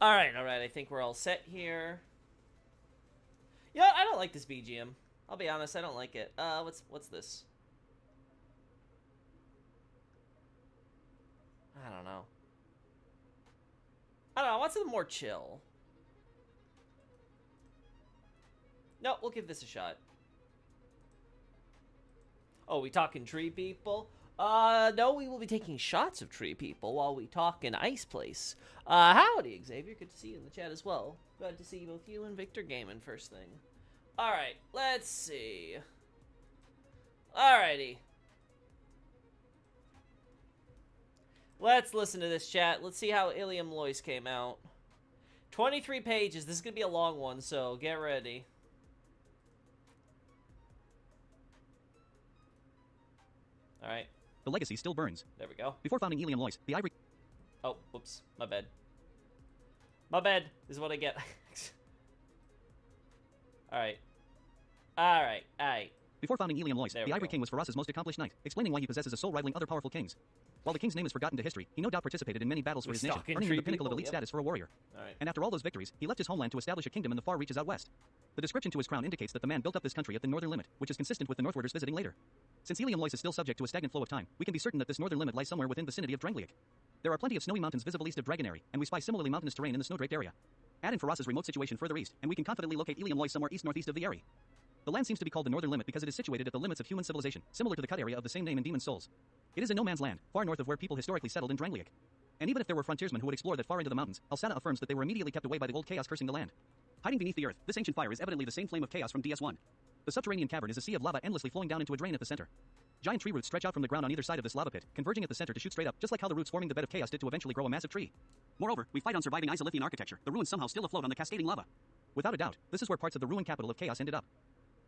Alright, alright, I think we're all set here. You know, I don't like this BGM. I'll be honest, I don't like it. What's this? I don't know. I want something more chill. No, we'll give this a shot. Oh, we talking tree people? No, we will be taking shots of tree people while we talk in Ice Place. Howdy, Xavier. Good to see you in the chat as well. Glad to see both you and Victor gaming first thing. Alright, let's see. Alrighty. Let's listen to this chat. Let's see how Ilium Lois came out. 23 pages. This is going to be a long one, so get ready. Alright. The legacy still burns. There we go. Before founding Ilium Lois, the Ivory... Oh, whoops. My bad. My bad. This is what I get. Alright. Alright. Alright. Before founding Ilium Lois, the Ivory King was Faraz's most accomplished knight, explaining why he possesses a soul rivaling other powerful kings. While the king's name is forgotten to history, he no doubt participated in many battles for his nation, earning him the pinnacle of elite status for a warrior. And after all those victories, he left his homeland to establish a kingdom in the far reaches out west. The description to his crown indicates that the man built up this country at the northern limit, which is consistent with the northwarders visiting later. Since Ilium Lois is still subject to a stagnant flow of time, we can be certain that this northern limit lies somewhere within the vicinity of Drengliak. There are plenty of snowy mountains visible east of Dragonary, and we spy similarly mountainous terrain in the snow-draped area. Add in Faraz's remote situation further east, and we can confidently locate Ilium Lois somewhere east-northeast of the area. The land seems to be called the Northern Limit because it is situated at the limits of human civilization, similar to the cut area of the same name in Demon Souls. It is in no man's land, far north of where people historically settled in Drengliak. And even if there were frontiersmen who would explore that far into the mountains, Alsana affirms that they were immediately kept away by the old chaos cursing the land. Hiding beneath the earth, this ancient fire is evidently the same flame of chaos from DS1. The subterranean cavern is a sea of lava endlessly flowing down into a drain at the center. Giant tree roots stretch out from the ground on either side of this lava pit, converging at the center to shoot straight up, just like how the roots forming the bed of chaos did to eventually grow a massive tree. Moreover, we fight on surviving Isolithian architecture, the ruins somehow still afloat on the cascading lava. Without a doubt, this is where parts of the ruined capital of chaos ended up.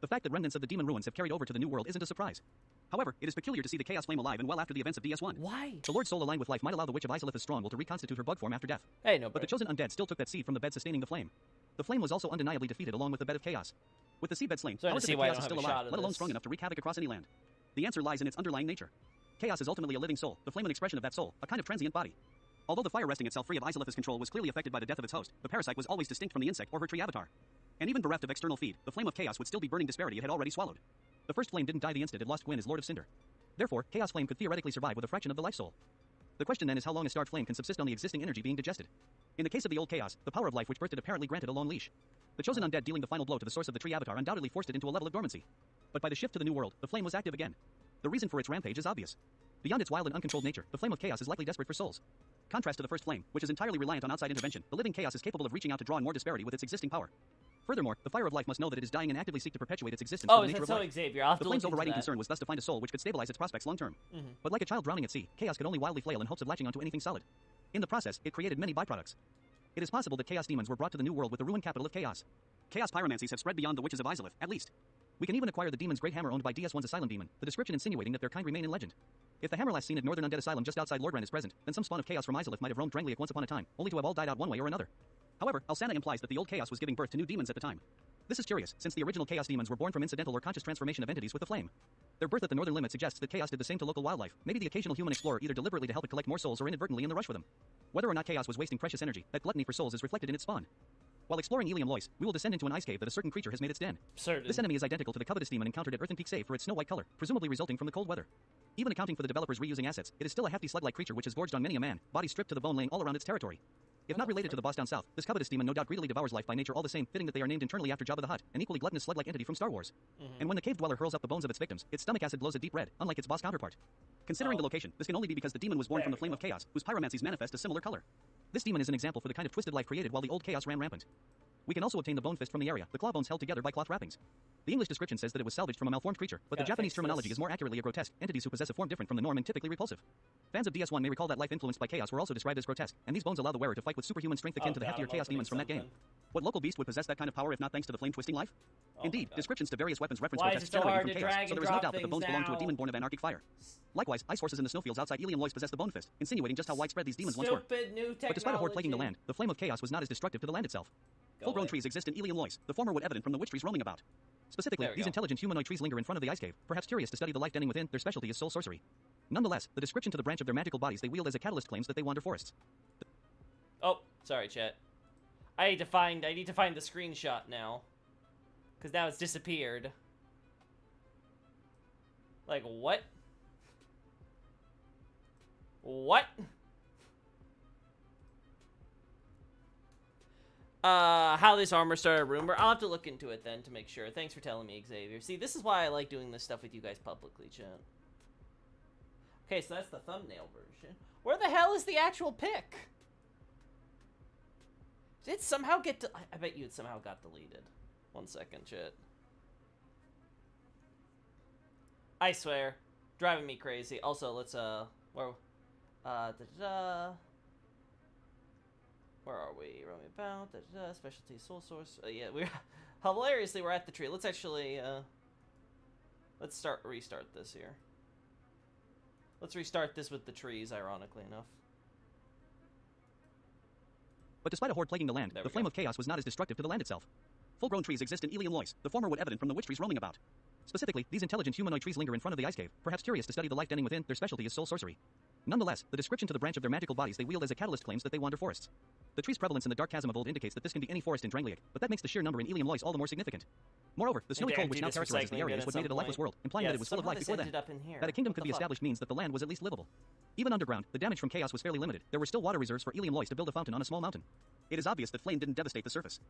The fact that remnants of the demon ruins have carried over to the new world isn't a surprise. However, it is peculiar to see the chaos flame alive and well after the events of DS1. Why? The Lord's soul aligned with life might allow the Witch of Isolith's Strongwill to reconstitute her bug form after death. Hey, no, but the chosen undead still took that seed from the bed sustaining the flame. The flame was also undeniably defeated along with the bed of chaos. With the seedbed slain, how is it that chaos is still alive, let alone strong enough to wreak havoc across any land? The answer lies in its underlying nature. Chaos is ultimately a living soul, the flame an expression of that soul, a kind of transient body. Although the fire resting itself free of Isolith's control was clearly affected by the death of its host, the parasite was always distinct from the insect or her tree avatar. And even bereft of external feed, the flame of chaos would still be burning disparity it had already swallowed. The first flame didn't die the instant it lost Gwyn as Lord of Cinder. Therefore, Chaos Flame could theoretically survive with a fraction of the life soul. The question then is how long a starved flame can subsist on the existing energy being digested. In the case of the old Chaos, the power of life which birthed it apparently granted a long leash. The chosen undead dealing the final blow to the source of the tree avatar undoubtedly forced it into a level of dormancy. But by the shift to the new world, the flame was active again. The reason for its rampage is obvious. Beyond its wild and uncontrolled nature, the flame of chaos is likely desperate for souls. Contrast to the first flame, which is entirely reliant on outside intervention, the living chaos is capable of reaching out to draw in more disparity with its existing power. Furthermore, the fire of life must know that it is dying and actively seek to perpetuate its existence. Oh, is that so, Xavier? The flame's overriding concern was thus to find a soul which could stabilize its prospects long term. But like a child drowning at sea, chaos could only wildly flail in hopes of latching onto anything solid. In the process, it created many byproducts. It is possible that chaos demons were brought to the new world with the ruined capital of chaos. Chaos pyromancies have spread beyond the witches of Izalith, at least. We can even acquire the demon's great hammer owned by DS1's Asylum Demon, the description insinuating that their kind remain in legend. If the hammer last seen at Northern Undead Asylum just outside Lordran is present, then some spawn of chaos from Izalith might have roamed Drengliak once upon a time, only to have all died out one way or another. However, Alsana implies that the old chaos was giving birth to new demons at the time. This is curious, since the original chaos demons were born from incidental or conscious transformation of entities with the flame. Their birth at the northern limit suggests that chaos did the same to local wildlife, maybe the occasional human explorer either deliberately to help it collect more souls or inadvertently in the rush for them. Whether or not chaos was wasting precious energy, that gluttony for souls is reflected in its spawn. While exploring Ilium Lois, we will descend into an ice cave that a certain creature has made its den. Certain. This enemy is identical to the covetous demon encountered at Earthen Peak Save for its snow-white color, presumably resulting from the cold weather. Even accounting for the developers reusing assets, it is still a hefty slug-like creature which has gorged on many a man, body stripped to the bone laying all around its territory. If not related to the boss down south, this covetous demon no doubt greedily devours life by nature all the same, fitting that they are named internally after Jabba the Hutt, an equally gluttonous slug-like entity from Star Wars. And when the cave dweller hurls up the bones of its victims, its stomach acid glows a deep red, unlike its boss counterpart. Considering the location, this can only be because the demon was born from the flame of chaos, whose pyromancies manifest a similar color. This demon is an example for the kind of twisted life created while the old chaos ran rampant. We can also obtain the bone fist from the area, the claw bones held together by cloth wrappings. The English description says that it was salvaged from a malformed creature, but the Japanese terminology is more accurately a grotesque, entities who possess a form different from the norm and typically repulsive. Fans of DS1 may recall that life influenced by chaos were also described as grotesque, and these bones allow the wearer to fight with superhuman strength akin to the heftier chaos demons from that game. What local beast would possess that kind of power if not thanks to the flame-twisting life? Indeed, descriptions to various weapons reference grotesques generating from chaos, so there is no doubt that the bones belong to a demon born of anarchic fire. Likewise, ice horses in the snowfields outside Ilium Lois possess the bone fist, insinuating just how widespread these demons once were. But despite a horde plaguing the land, the flame of chaos was not as destructive to the land itself. Full-grown trees exist in Ilium Lois, the former wood evident from the witch trees roaming about. Specifically, these intelligent humanoid trees linger in front of the ice cave, perhaps curious to study the life denning within. Their specialty is soul sorcery. Nonetheless, the description to the branch of their magical bodies they wield as a catalyst claims that they wander forests. Oh, sorry, chat. I need to find the screenshot now. Because now it's disappeared. Like, what? What? How this armor started a rumor. I'll have to look into it then to make sure. Thanks for telling me, Xavier. See, this is why I like doing this stuff with you guys publicly, chat. Okay, so that's the thumbnail version. Where the hell is the actual pic? Did it somehow get I bet you it somehow got deleted. 1 second, chat. I swear. Driving me crazy. Also, let's, where are we? Roaming about, specialty soul source. Yeah, we're, hilariously, we're at the tree. Let's actually, let's restart this here. Let's restart this with the trees, ironically enough. But despite a horde plaguing the land, the flame of chaos was not as destructive to the land itself. Full-grown trees exist in Ilian Lois, the former wood evident from the witch trees roaming about. Specifically, these intelligent humanoid trees linger in front of the ice cave, perhaps curious to study the life denning within. Their specialty is soul sorcery. Nonetheless, the description to the branch of their magical bodies they wield as a catalyst claims that they wander forests. The tree's prevalence in the dark chasm of old indicates that this can be any forest in Drangleic, but that makes the sheer number in Ilian Lois all the more significant. Moreover, the snowy cold which now characterizes the area is what made it a lifeless world, implying that it was full of life before then. That a kingdom could be established means that the land was at least livable. Even underground, the damage from chaos was fairly limited. There were still water reserves for Ilian Lois to build a fountain on a small mountain. It is obvious that flame didn't devastate the surface.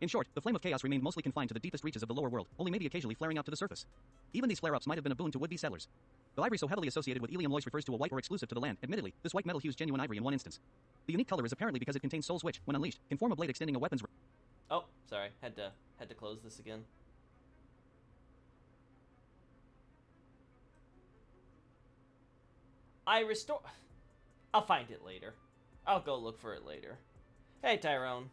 In short, the flame of chaos remained mostly confined to the deepest reaches of the lower world, only maybe occasionally flaring out to the surface. Even these flare-ups might have been a boon to would-be settlers. The ivory so heavily associated with Ilian Lois refers to a white or exclusive to the land. Admittedly, this white metal hues genuine ivory in one instance. The unique color is apparently because it contains souls which, when unleashed, can form a blade extending a weapon's... Oh, sorry. Had to close this again. I'll find it later. I'll go look for it later. Hey, Tyrone.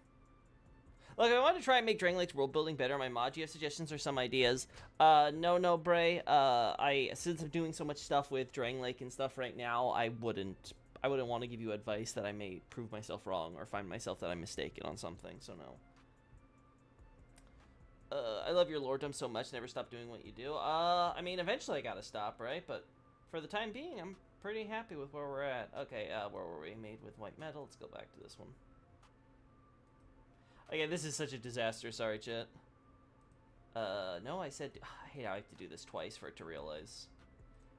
Look, I want to try and make Drangleic's world building better on my mod. Do you have suggestions or some ideas? No, Bray. Since I'm doing so much stuff with Drangleic and stuff right now, I wouldn't want to give you advice that I may prove myself wrong or find myself that I'm mistaken on something, so no. I love your lorddom so much, never stop doing what you do. I mean, eventually I gotta stop, right? But for the time being, I'm pretty happy with where we're at. Okay, where were we? Made with white metal. Let's go back to this one. Okay, this is such a disaster. Sorry, chat. No, I said... I hate how I have to do this twice for it to realize.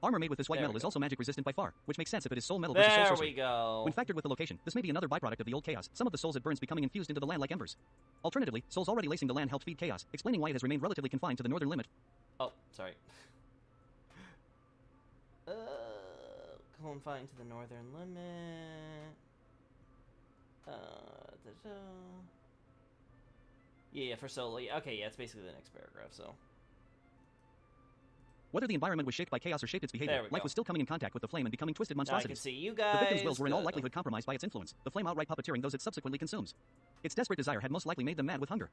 Armor made with this white metal is also magic resistant by far, which makes sense if it is soul metal versus soul sorcery. There we go. When factored with the location, this may be another byproduct of the old chaos, some of the souls it burns becoming infused into the land like embers. Alternatively, souls already lacing the land helped feed chaos, explaining why it has remained relatively confined to the northern limit. Oh, sorry. Confined to the northern limit. Yeah, for soul. Okay, yeah, it's basically the next paragraph, so. Whether the environment was shaped by chaos or shaped its behavior, life was still coming in contact with the flame and becoming twisted monstrosities. Now I can see you guys. The victims' wills were in all likelihood compromised by its influence, the flame outright puppeteering those it subsequently consumes. Its desperate desire had most likely made them mad with hunger.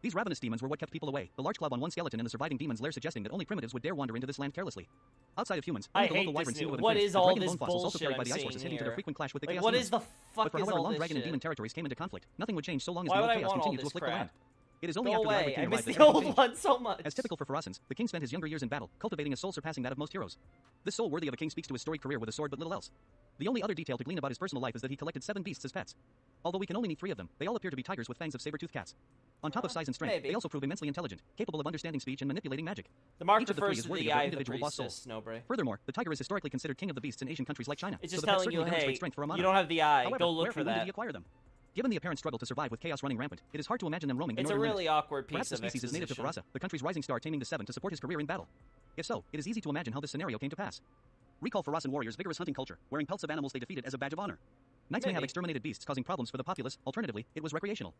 These ravenous demons were what kept people away, the large club on one skeleton and the surviving demon's lair suggesting that only primitives would dare wander into this land carelessly. Outside of humans, only the local wyvern seal would what is all this bone fossils also bullshit carried by I'm the ice horses hitting to their frequent clash with the chaos what demons. Is the fuck but for is however all long this dragon shit? and demon territories came into conflict, nothing would change so long as Why the would old I chaos want all continued to this afflict the crap? land. It is only Go after the away. Wyvern I came miss by the that old changed. one so much. As typical for Pharasans, the king spent his younger years in battle, cultivating a soul surpassing that of most heroes. This soul worthy of a king speaks to his storied career with a sword but little else. The only other detail to glean about his personal life is that he collected 7 beasts as pets. Although we can only meet 3 of them, they all appear to be tigers with fangs of saber-toothed cats. On top of size and strength, maybe. they also prove immensely intelligent, capable of understanding speech and manipulating magic. The mark Each of the 3 refers is to worthy the of eye their of the individual boss soul. priestess, Snowbray. Furthermore, the tiger is historically considered king of the beasts in Asian countries like China. It's just so the pet telling you, certainly demonstrates hey, strength for a monarch. you don't have the eye. However, Go look where for and when did that. he acquire them? Given the apparent struggle to survive with chaos running rampant, it is hard to imagine them roaming the It's a northern really limits. awkward piece Perhaps the of species is native to exposition. Pharasa, the country's rising star taming the 7 to support his career in battle. If so, it is easy to imagine how this scenario came to pass. Recall Pharasan warriors' vigorous hunting culture, wearing pelts of animals they defeated as a badge of honor. Knights may have Maybe. exterminated beasts causing problems for the populace, alternatively, it was recreational.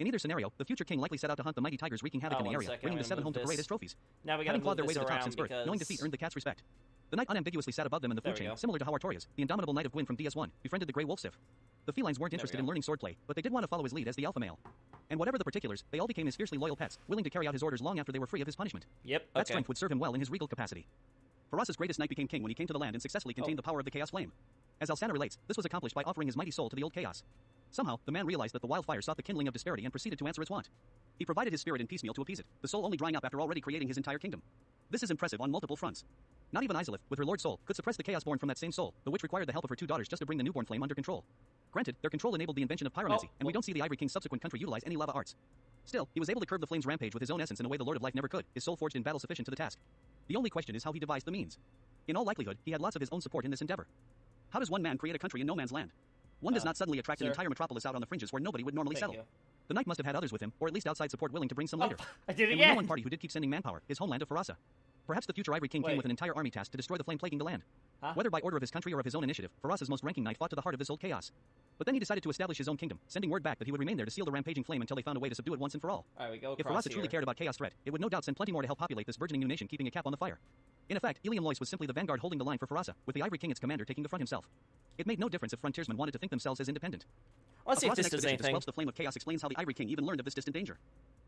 In either scenario, the future king likely set out to hunt the mighty tigers wreaking havoc in the 1 area, second, bringing I'm the 7 gonna home to move parade this. as trophies. Now we gotta Having move clawed their way this to the top around since birth, because... knowing defeat earned the cat's respect. The knight unambiguously sat above them in the There food we chain, go. similar to how Artorias, the indomitable knight of Gwyn from DS1, befriended the Grey Wolf Sif. The felines weren't interested go. in learning swordplay, but they did want to follow his lead as the alpha male. And whatever the particulars, they all became his fiercely loyal pets, willing to carry out his orders long after they were free of his punishment. Yep, That okay. strength would serve him well in his regal capacity. Pharasa's greatest knight became king when he came to the land and successfully contained the power of the chaos flame. As Alsana relates, this was accomplished by offering his mighty soul to the old chaos. Somehow, the man realized that the wildfire sought the kindling of disparity and proceeded to answer its want. He provided his spirit in piecemeal to appease it, the soul only drying up after already creating his entire kingdom. This is impressive on multiple fronts. Not even Izalith, with her Lord Soul, could suppress the chaos born from that same soul, the witch required the help of her 2 daughters just to bring the newborn flame under control. Granted, their control enabled the invention of pyromancy, and we don't see the Ivory King's subsequent country utilize any lava arts. Still, he was able to curb the flame's rampage with his own essence in a way the Lord of Life never could, his soul forged in battle sufficient to the task. The only question is how he devised the means. In all likelihood, he had lots of his own support in this endeavor. How does one man create a country in no man's land? One does not suddenly attract an entire metropolis out on the fringes where nobody would normally settle. The knight must have had others with him, or at least outside support willing to bring some later. I did it and again. we know one party who did keep sending manpower, his homeland of Farasa. Perhaps the future Ivory King came with an entire army tasked to destroy the flame plaguing the land. Whether by order of his country or of his own initiative, Farasa's most ranking knight fought to the heart of this old chaos. But then he decided to establish his own kingdom, sending word back that he would remain there to seal the rampaging flame until they found a way to subdue it once and for all. Alright, we go If Farasa truly cared about chaos threat, it would no doubt send plenty more to help populate this burgeoning new nation, keeping a cap on the fire. In effect, Ilium Lois was simply the vanguard holding the line for Farasa, with the Ivory King its commander taking the front himself. It made no difference if frontiersmen wanted to think themselves as independent. Let's see if Farasa's this does expedition to anything. squelch the flame of chaos explains how the Ivory King even learned of this distant danger.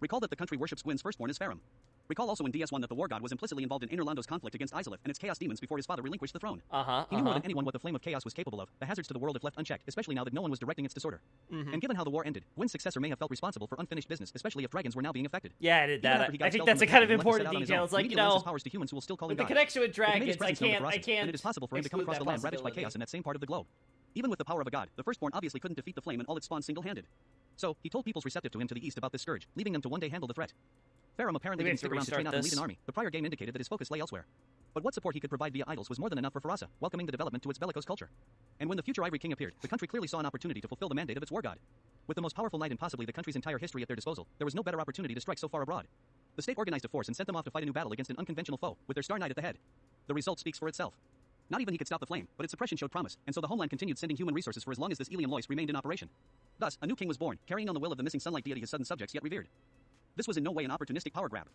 Recall that the country worships Gwyn's firstborn as Farum. Recall also in DS1 that the war god was implicitly involved in Aenorlando's conflict against Izalith and its chaos demons before his father relinquished the throne. He knew more than anyone what the flame of chaos was capable of, the hazards to the world if left unchecked, especially now that no one was directing its disorder. And given how the war ended, Gwyn's successor may have felt responsible for unfinished business, especially if dragons were now being affected. Yeah, I did Even that. after he got I think expelled that's from a the kind of kingdom and left important set out on his detail. own, It's like, he you immediately lends his know, powers to humans who will still call him with the God. connection with If he made his dragons, I presence known to can't, Faraza, then it is possible for him to come across the land ravaged by possibility. chaos in that same part of the globe. Even with the power of a god, the firstborn obviously couldn't defeat the flame and all its spawn single-handed. So, he told peoples receptive to him to the east about this scourge, leaving them to one day handle the threat. Farum apparently didn't stick around to train out and lead an army. The prior game indicated that his focus lay elsewhere. But what support he could provide via idols was more than enough for Farasa, welcoming the development to its bellicose culture. And when the future Ivory King appeared, the country clearly saw an opportunity to fulfill the mandate of its war god. With the most powerful knight in possibly the country's entire history at their disposal, there was no better opportunity to strike so far abroad. The state organized a force and sent them off to fight a new battle against an unconventional foe, with their star knight at the head. The result speaks for itself. Not even he could stop the flame, but its suppression showed promise, and so the homeland continued sending human resources for as long as this Ilium Lois remained in operation. Thus, a new king was born, carrying on the will of the missing sunlight deity his sudden subjects yet revered. This was in no way an opportunistic power grab.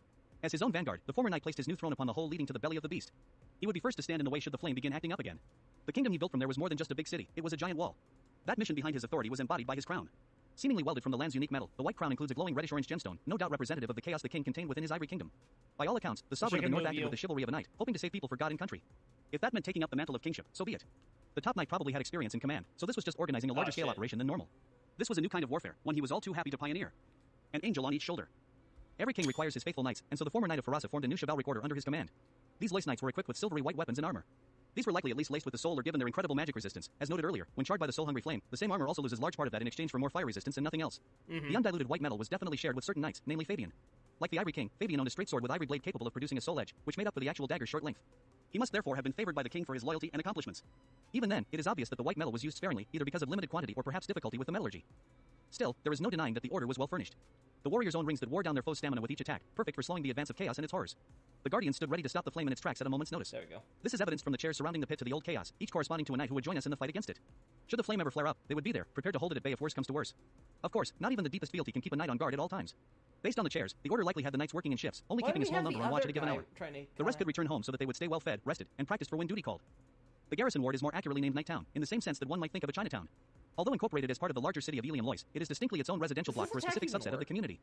As his own vanguard, the former knight placed his new throne upon the hole leading to the belly of the beast. He would be first to stand in the way should the flame begin acting up again. The kingdom he built from there was more than just a big city, it was a giant wall. That mission behind his authority was embodied by his crown. Seemingly welded from the land's unique metal, the white crown includes a glowing reddish-orange gemstone, no doubt representative of the chaos the king contained within his ivory kingdom. By all accounts, the sovereign of the north acted with the chivalry of a knight, hoping to save people for God and country. If that meant taking up the mantle of kingship, so be it. The top knight probably had experience in command, so this was just organizing a larger-scale operation than normal. This was a new kind of warfare, one he was all too happy to pioneer. An angel on each shoulder. Every king requires his faithful knights, and so the former knight of Farasa formed a new chivalric order under his command. These Lois knights were equipped with silvery white weapons and armor. These were likely at least laced with the soul or given their incredible magic resistance. As noted earlier, when charred by the soul-hungry flame, the same armor also loses large part of that in exchange for more fire resistance and nothing else. The undiluted white metal was definitely shared with certain knights, namely Fabian. Like the Ivory King, Fabian owned a straight sword with ivory blade capable of producing a soul edge, which made up for the actual dagger's short length. He must therefore have been favored by the king for his loyalty and accomplishments. Even then, it is obvious that the white metal was used sparingly, either because of limited quantity or perhaps difficulty with the metallurgy. Still, there is no denying that the order was well furnished. The warriors owned rings that wore down their foe's stamina with each attack, perfect for slowing the advance of chaos and its horrors. The guardians stood ready to stop the flame in its tracks at a moment's notice. There we go. This is evidenced from the chairs surrounding the pit to the old chaos, each corresponding to a knight who would join us in the fight against it. Should the flame ever flare up, they would be there, prepared to hold it at bay if worse comes to worse. Of course, not even the deepest fealty can keep a knight on guard at all times. Based on the chairs, the order likely had the knights working in shifts, only keeping a small number on watch at a given hour. The rest could return home so that they would stay well fed, rested, and practiced for when duty called. The garrison ward is more accurately named Night Town, in the same sense that one might think of a Chinatown. Although incorporated as part of the larger city of Ilium Lois, it is distinctly its own residential block for a specific subset of the community.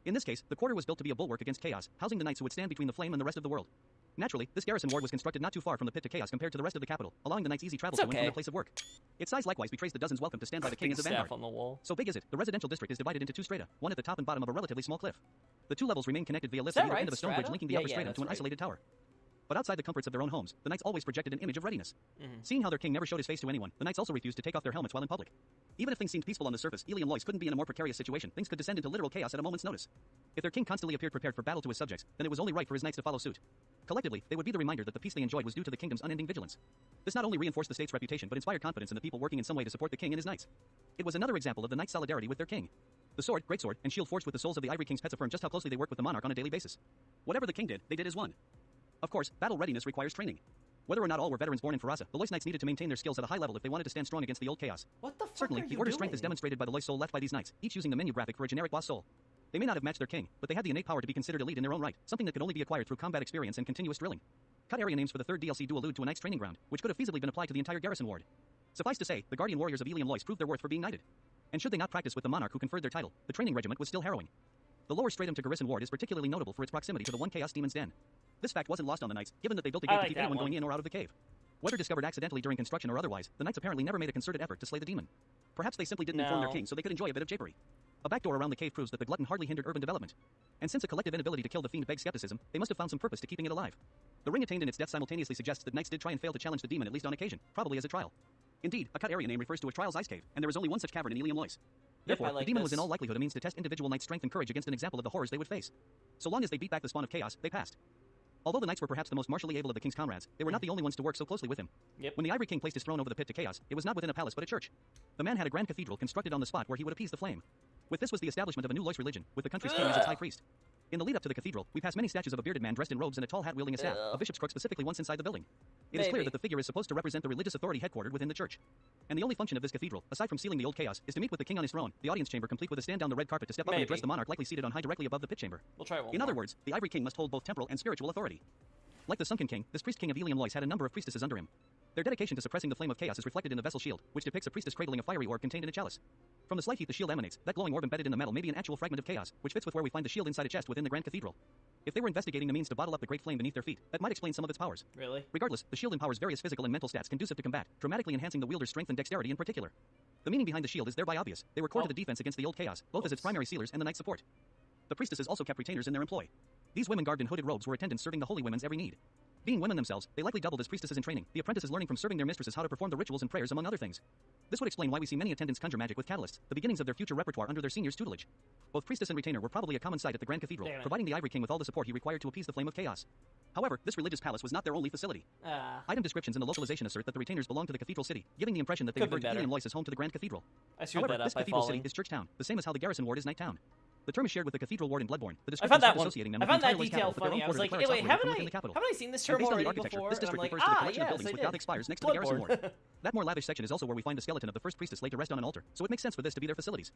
In this case, the quarter was built to be a bulwark against chaos, housing the knights who would stand between the flame and the rest of the world. Naturally, this garrison ward was constructed not too far from the pit to chaos compared to the rest of the capital, allowing the knights easy travel to and from their place of work. Its size likewise betrays the dozen's welcome to stand by the king as a vanguard. On the wall. So big is it, the residential district is divided into two strata, one at the top and bottom of a relatively small cliff. The two levels remain connected via lifts at either end of a stone bridge linking the upper stratum to an isolated tower. But outside the comforts of their own homes, the knights always projected an image of readiness. Seeing how their king never showed his face to anyone, the knights also refused to take off their helmets while in public. Even if things seemed peaceful on the surface, Ilium Lois couldn't be in a more precarious situation. Things could descend into literal chaos at a moment's notice. If their king constantly appeared prepared for battle to his subjects, then it was only right for his knights to follow suit. Collectively, they would be the reminder that the peace they enjoyed was due to the kingdom's unending vigilance. This not only reinforced the state's reputation but inspired confidence in the people working in some way to support the king and his knights. It was another example of the knights' solidarity with their king. The sword, greatsword, and shield forged with the souls of the Ivory King's pets affirm just how closely they work with the monarch on a daily basis. Whatever the king did, they did as one. Of course, battle readiness requires training. Whether or not all were veterans born in Farasa, the Lois knights needed to maintain their skills at a high level if they wanted to stand strong against the old chaos. What the fuck Certainly, the order's strength is demonstrated by the Lois soul left by these knights, each using the menu graphic for a generic boss soul. They may not have matched their king, but they had the innate power to be considered elite in their own right, something that could only be acquired through combat experience and continuous drilling. Cut area names for the third DLC do allude to a knight's training ground, which could have feasibly been applied to the entire garrison ward. Suffice to say, the guardian warriors of Ilium Lois proved their worth for being knighted. And should they not practice with the monarch who conferred their title, the training regiment was still harrowing. The lower stratum to Garrison Ward is particularly notable for its proximity to the one Chaos Demon's den. This fact wasn't lost on the knights, given that they built a gate to keep anyone going in or out of the cave. Whether discovered accidentally during construction or otherwise, the knights apparently never made a concerted effort to slay the demon. Perhaps they simply didn't inform their king so they could enjoy a bit of japery. A backdoor around the cave proves that the glutton hardly hindered urban development. And since a collective inability to kill the fiend begs skepticism, they must have found some purpose to keeping it alive. The ring attained in its death simultaneously suggests that knights did try and fail to challenge the demon at least on occasion, probably as a trial. Indeed, a cut area name refers to a trial's ice cave, and there is only one such cavern in Ilium Lois. Therefore, I like the demon this. was in all likelihood a means to test individual knights' strength and courage against an example of the horrors they would face. So long as they beat back the spawn of chaos, they passed. Although the knights were perhaps the most martially able of the king's comrades, they were not the only ones to work so closely with him. Yep. When the Ivory King placed his throne over the pit to chaos, it was not within a palace but a church. The man had a grand cathedral constructed on the spot where he would appease the flame. With this was the establishment of a new Lois religion, with the country's king as its high priest. In the lead up to the cathedral, we pass many statues of a bearded man dressed in robes and a tall hat wielding a staff, a bishop's crook specifically once inside the building. It is clear Maybe. that the figure is supposed to represent the religious authority headquartered within the church. And the only function of this cathedral, aside from sealing the old chaos, is to meet with the king on his throne, the audience chamber complete with a stand down the red carpet to step up and Maybe. address the monarch likely seated on high directly above the pit chamber. We'll try one In more. other words, the Ivory King must hold both temporal and spiritual authority. Like the Sunken King, this priest king of Ilium Lois had a number of priestesses under him. Their dedication to suppressing the flame of chaos is reflected in the vessel shield, which depicts a priestess cradling a fiery orb contained in a chalice. From the slight heat the shield emanates, that glowing orb embedded in the metal may be an actual fragment of chaos, which fits with where we find the shield inside a chest within the Grand Cathedral. If they were investigating the means to bottle up the great flame beneath their feet, that might explain some of its powers. Really? Regardless, the shield empowers various physical and mental stats conducive to combat, dramatically enhancing the wielder's strength and dexterity in particular. The meaning behind the shield is thereby obvious. They were core to the defense against the old chaos, both as its primary sealers and the knight support. The priestesses also kept retainers in their employ. These women garbed in hooded robes were attendants serving the holy women's every need. Being women themselves, they likely doubled as priestesses in training, the apprentices learning from serving their mistresses how to perform the rituals and prayers among other things. This would explain why we see many attendants conjure magic with catalysts, the beginnings of their future repertoire under their seniors' tutelage. Both priestess and retainer were probably a common sight at the Grand Cathedral, Damn it. providing the Ivory King with all the support he required to appease the flame of chaos. However, this religious palace was not their only facility. Item descriptions and the localization assert that the retainers belonged to the cathedral city, giving the impression that they Could've referred been to better. Ilium Lois as home to the Grand Cathedral. I screwed However, that up this by cathedral city falling. is church town, the same as how the garrison ward is night town. The term is shared with the cathedral ward in Bloodborne. The I found that description one. associating them I with the found that entire Lois detail capital, but their own funny. I was quarter like, declares wait, operated haven't from I, within the capital. haven't I seen this And term based on the already architecture, before? this And I'm district like, refers to the collection of yes, buildings I with did. Gothic spires next to the garrison Bloodborne. ward. That more lavish section is also where we find the skeleton of the first priestess laid to rest on an altar, so it makes sense for this to be their facilities.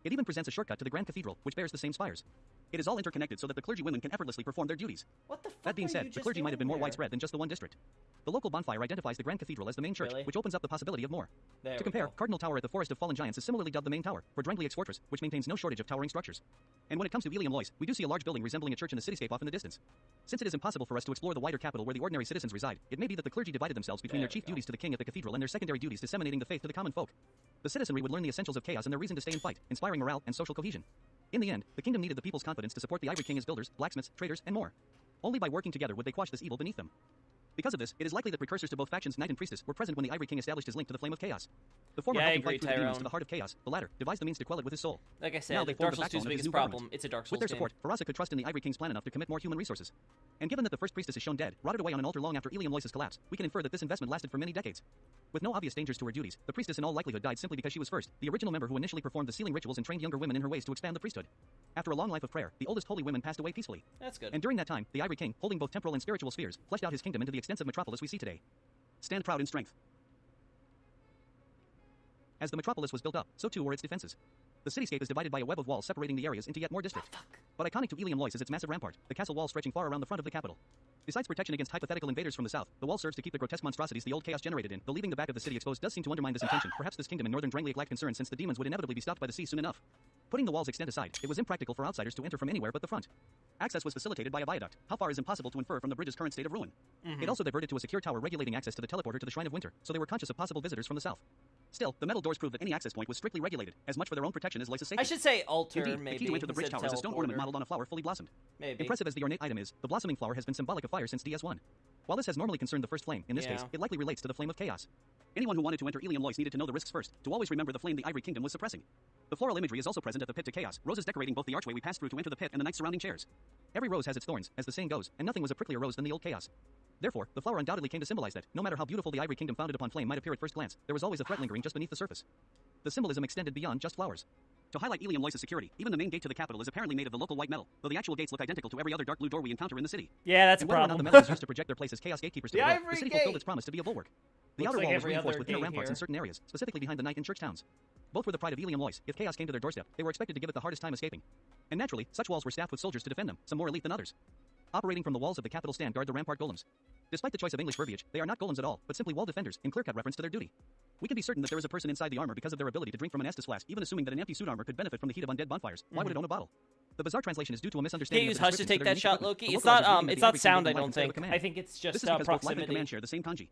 It even presents a shortcut to the Grand Cathedral, which bears the same spires. It is all interconnected so that the clergy women can effortlessly perform their duties. What the fuck That being were said, you the just clergy might have been doing more there? widespread than just the one district. The local bonfire identifies the Grand Cathedral as the main church, Really? which opens up the possibility of more. There To we compare, go. Cardinal Tower at the Forest of Fallen Giants is similarly dubbed the main tower, for Drangliax Fortress, which maintains no shortage of towering structures. And when it comes to Ilium Lois, we do see a large building resembling a church in the cityscape off in the distance. Since it is impossible for us to explore the wider capital where the ordinary citizens reside, it may be that the clergy divided themselves between There their we chief go. duties to the king at the cathedral and their secondary duties disseminating the faith to the common folk. The citizenry would learn the essentials of chaos and their reason to stay and fight, inspiring morale and social cohesion. In the end, the kingdom needed the people's confidence to support the Ivory King as builders, blacksmiths, traders, and more. Only by working together would they quash this evil beneath them. Because of this, it is likely that precursors to both factions, knight and priestess, were present when the Ivory King established his link to the flame of chaos. The former Yeah, I helped him agree, fight through the demons Tyrone. to the heart of chaos, the latter devised the means to quell it with his soul. Like I Now said, they if form Dark the Souls 2's backbone of his biggest new problem, government. it's a Dark Souls With their game. support, Farasa could trust in the Ivory King's plan enough to commit more human resources. And given that the first priestess is shown dead, rotted away on an altar long after Ilium Lois's collapse, we can infer that this investment lasted for many decades. With no obvious dangers to her duties, the priestess in all likelihood died simply because she was first, the original member who initially performed the sealing rituals and trained younger women in her ways to expand the priesthood. After a long life of prayer, the oldest holy women passed away peacefully. That's good. And during that time, the Ivory King, holding both temporal and spiritual spheres, fleshed out his kingdom into the extensive metropolis we see today. Stand proud in strength. As the metropolis was built up, so too were its defenses. The cityscape is divided by a web of walls separating the areas into yet more districts. But iconic to Ilium Lois is its massive rampart, the castle wall stretching far around the front of the capital. Besides protection against hypothetical invaders from the south, the wall serves to keep the grotesque monstrosities the old chaos generated in, though leaving the back of the city exposed does seem to undermine this intention. Perhaps this kingdom in northern Drangliac lacked concern since the demons would inevitably be stopped by the sea soon enough. Putting the wall's extent aside, it was impractical for outsiders to enter from anywhere but the front. Access was facilitated by a viaduct. How far is impossible to infer from the bridge's current state of ruin. It also diverted to a secure tower regulating access to the teleporter to the Shrine of Winter, so they were conscious of possible visitors from the south. Still, the metal doors prove that any access point was strictly regulated, as much for their own protection as Lois's safety. I should say altar, Indeed, maybe. the key to enter the bridge instead tower is a stone ornament teleporter. modeled on a flower fully blossomed. Maybe. Impressive as the ornate item is, the blossoming flower has been symbolic of fire since DS1. While this has normally concerned the first flame, in this Yeah. case, it likely relates to the flame of chaos. Anyone who wanted to enter Ilium Lois needed to know the risks first, to always remember the flame the Ivory Kingdom was suppressing. The floral imagery is also present at the pit to chaos, roses decorating both the archway we pass through to enter the pit and the night surrounding chairs. Every rose has its thorns, as the saying goes, and nothing was a pricklier rose than the old chaos. Therefore, the flower undoubtedly came to symbolize that, no matter how beautiful the Ivory Kingdom founded upon flame might appear at first glance, there was always a threat lingering just beneath the surface. The symbolism extended beyond just flowers. To highlight Ilium Lois's security, even the main gate to the capital is apparently made of the local white metal, though the actual gates look identical to every other dark blue door we encounter in the city. Yeah, that's a And whether or not problem. the metal is used to project their place as chaos gatekeepers to The the world, Ivory the city Gate! fulfilled its promise to be a bulwark. The Looks outer like wall was every reinforced other with inner gate ramparts here. in certain areas, specifically behind the knight and church towns. Both were the pride of Ilium Lois. If chaos came to their doorstep, they were expected to give it the hardest time escaping. And naturally, such walls were staffed with soldiers to defend them, some more elite than others. Operating from the walls of the capital stand guard the rampart golems. Despite the choice of English verbiage, they are not golems at all, but simply wall defenders, in clear-cut reference to their duty. We can be certain that there is a person inside the armor because of their ability to drink from an Estus flask, even assuming that an empty suit armor could benefit from the heat of undead bonfires. Why would it own a bottle? The bizarre translation is due to a misunderstanding. Can't use of the Hush to descriptions take that are that unique shot, equipment. Loki. The It's local not origins it's the not Ivory King sound. I gave them don't life instead of a think. command. I think it's This just is because both life and proximity. command share the same kanji.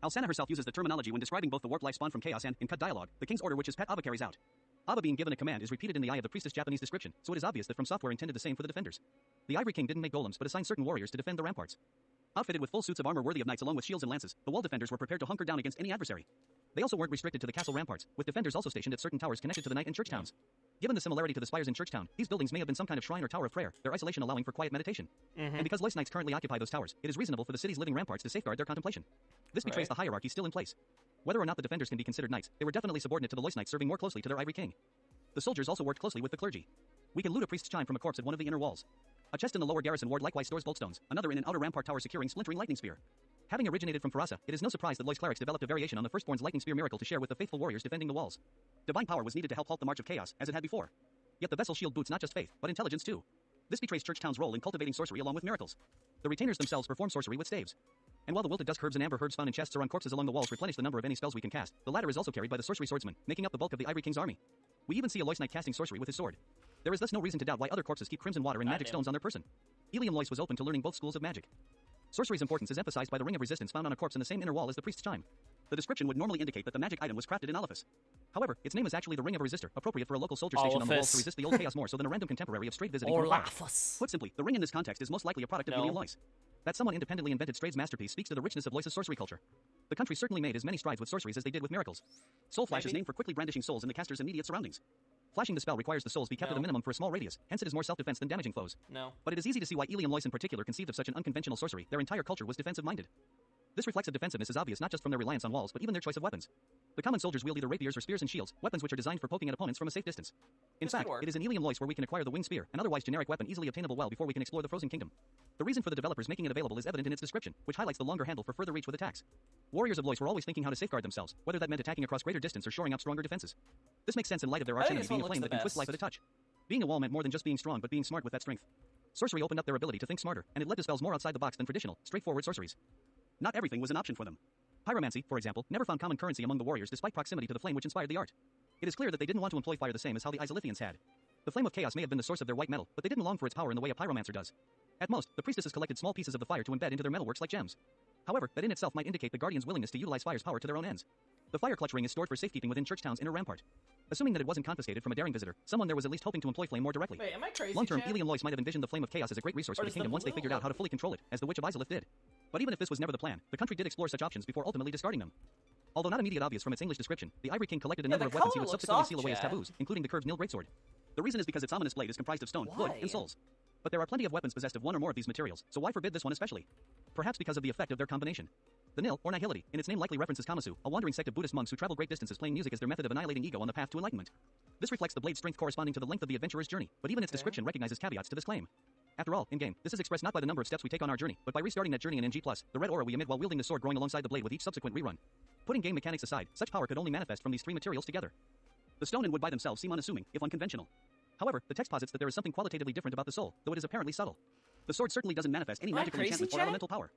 Alsana herself uses the terminology when describing both the warp life spawn from chaos and, in cut dialogue, the king's order which his pet Aba carries out. Aba being given a command is repeated in the eye of the priestess Japanese description, so it is obvious that From Software intended the same for the defenders. The Ivory King didn't make golems but assigned certain warriors to defend the ramparts. Outfitted with full suits of armor worthy of knights along with shields and lances, the wall defenders were prepared to hunker down against any adversary. They also weren't restricted to the castle ramparts, with defenders also stationed at certain towers connected to the knight and church towns. Given the similarity to the spires in Churchtown, these buildings may have been some kind of shrine or tower of prayer, their isolation allowing for quiet meditation. And because Lois Knights currently occupy those towers, it is reasonable for the city's living ramparts to safeguard their contemplation. This betrays the hierarchy still in place. Whether or not the defenders can be considered knights, they were definitely subordinate to the Lois Knights, serving more closely to their Ivory King. The soldiers also worked closely with the clergy. We can loot a priest's chime from a corpse at one of the inner walls. A chest in the lower garrison ward likewise stores boltstones, another in an outer rampart tower securing splintering lightning spear. Having originated from Farasa, it is no surprise that Lois clerics developed a variation on the Firstborn's lightning spear miracle to share with the faithful warriors defending the walls. Divine power was needed to help halt the march of chaos, as it had before. Yet the vessel shield boots not just faith, but intelligence too. This betrays Churchtown's role in cultivating sorcery along with miracles. The retainers themselves perform sorcery with staves. And while the wilted dusk herbs and amber herbs found in chests or on corpses along the walls replenish the number of any spells we can cast, the latter is also carried by the sorcery swordsman, making up the bulk of the Ivory King's army. We even see a Lois Knight casting sorcery with his sword. There is thus no reason to doubt why other corpses keep crimson water and magic stones on their person. Ilium Lois was open to learning both schools of magic. Sorcery's importance is emphasized by the ring of resistance found on a corpse in the same inner wall as the priest's chime. The description would normally indicate that the magic item was crafted in Oliphus. However, its name is actually the Ring of a Resistor, appropriate for a local soldier stationed on the walls to resist the old chaos more so than a random contemporary of straight visiting from afar. Put simply, the ring in this context is most likely a product of Ilium Lois. That someone independently invented Strade's masterpiece speaks to the richness of Lois's sorcery culture. The country certainly made as many strides with sorceries as they did with miracles. Soul Flash is named for quickly brandishing souls in the caster's immediate surroundings. Flashing the spell requires the souls be kept at a minimum for a small radius, hence it is more self-defense than damaging foes. But it is easy to see why Ilium Lois in particular conceived of such an unconventional sorcery. Their entire culture was defensive-minded. This reflexive defensiveness is obvious not just from their reliance on walls but even their choice of weapons. The common soldiers wield either rapiers or spears and shields, weapons which are designed for poking at opponents from a safe distance. In fact, it is in Ilium Lois where we can acquire the winged spear, an otherwise generic weapon easily obtainable well before we can explore the Frozen Kingdom. The reason for the developers making it available is evident in its description, which highlights the longer handle for further reach with attacks. Warriors of Lois were always thinking how to safeguard themselves, whether that meant attacking across greater distance or shoring up stronger defenses. This makes sense in light of their archenemy being a flame that can twist life at a touch. Being a wall meant more than just being strong but being smart with that strength. Sorcery opened up their ability to think smarter, and it led to spells more outside the box than traditional, straightforward sorceries. Not everything was an option for them. Pyromancy, for example, never found common currency among the warriors despite proximity to the flame which inspired the art. It is clear that they didn't want to employ fire the same as how the Izolithians had. The flame of chaos may have been the source of their white metal, but they didn't long for its power in the way a pyromancer does. At most, the priestesses collected small pieces of the fire to embed into their metalworks like gems. However, that in itself might indicate the guardian's willingness to utilize fire's power to their own ends. The fire clutch ring is stored for safekeeping within Churchtown's inner rampart. Assuming that it wasn't confiscated from a daring visitor, someone there was at least hoping to employ flame more directly. Wait, am I crazy? Long-term, Ilium Lois might have envisioned the flame of chaos as a great resource for the kingdom once they figured out how to fully control it, as the Witch of Izalith did. But even if this was never the plan, the country did explore such options before ultimately discarding them. Although not immediate obvious from its English description, the Ivory King collected a number of weapons he would subsequently seal away as taboos, including the curved Nil Greatsword. The reason is because its ominous blade is comprised of stone, wood, and souls. But there are plenty of weapons possessed of one or more of these materials, so why forbid this one especially? Perhaps because of the effect of their combination. The Nil, or Nihility, in its name likely references Kamasu, a wandering sect of Buddhist monks who travel great distances playing music as their method of annihilating ego on the path to enlightenment. This reflects the blade's strength corresponding to the length of the adventurer's journey, but even its description recognizes caveats to this claim. After all, in-game, this is expressed not by the number of steps we take on our journey, but by restarting that journey in NG+, the red aura we emit while wielding the sword growing alongside the blade with each subsequent rerun. Putting game mechanics aside, such power could only manifest from these three materials together. The stone and wood by themselves seem unassuming, if unconventional. However, the text posits that there is something qualitatively different about the soul, though it is apparently subtle. The sword certainly doesn't manifest any magical enchantment or elemental power.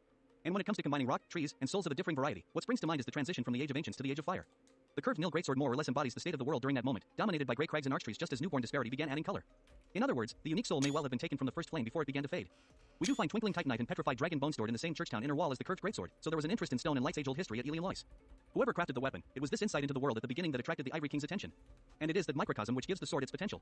And when it comes to combining rock, trees, and souls of a differing variety, what springs to mind is the transition from the Age of Ancients to the Age of Fire. The curved Nil Greatsword more or less embodies the state of the world during that moment, dominated by grey crags and archtrees just as newborn disparity began adding color. In other words, the unique soul may well have been taken from the first flame before it began to fade. We do find Twinkling Titanite and Petrified Dragon Bone stored in the same Churchtown inner wall as the curved Greatsword, so there was an interest in stone and light's age-old history at Ilium Lois. Whoever crafted the weapon, it was this insight into the world at the beginning that attracted the Ivory King's attention. And it is that microcosm which gives the sword its potential.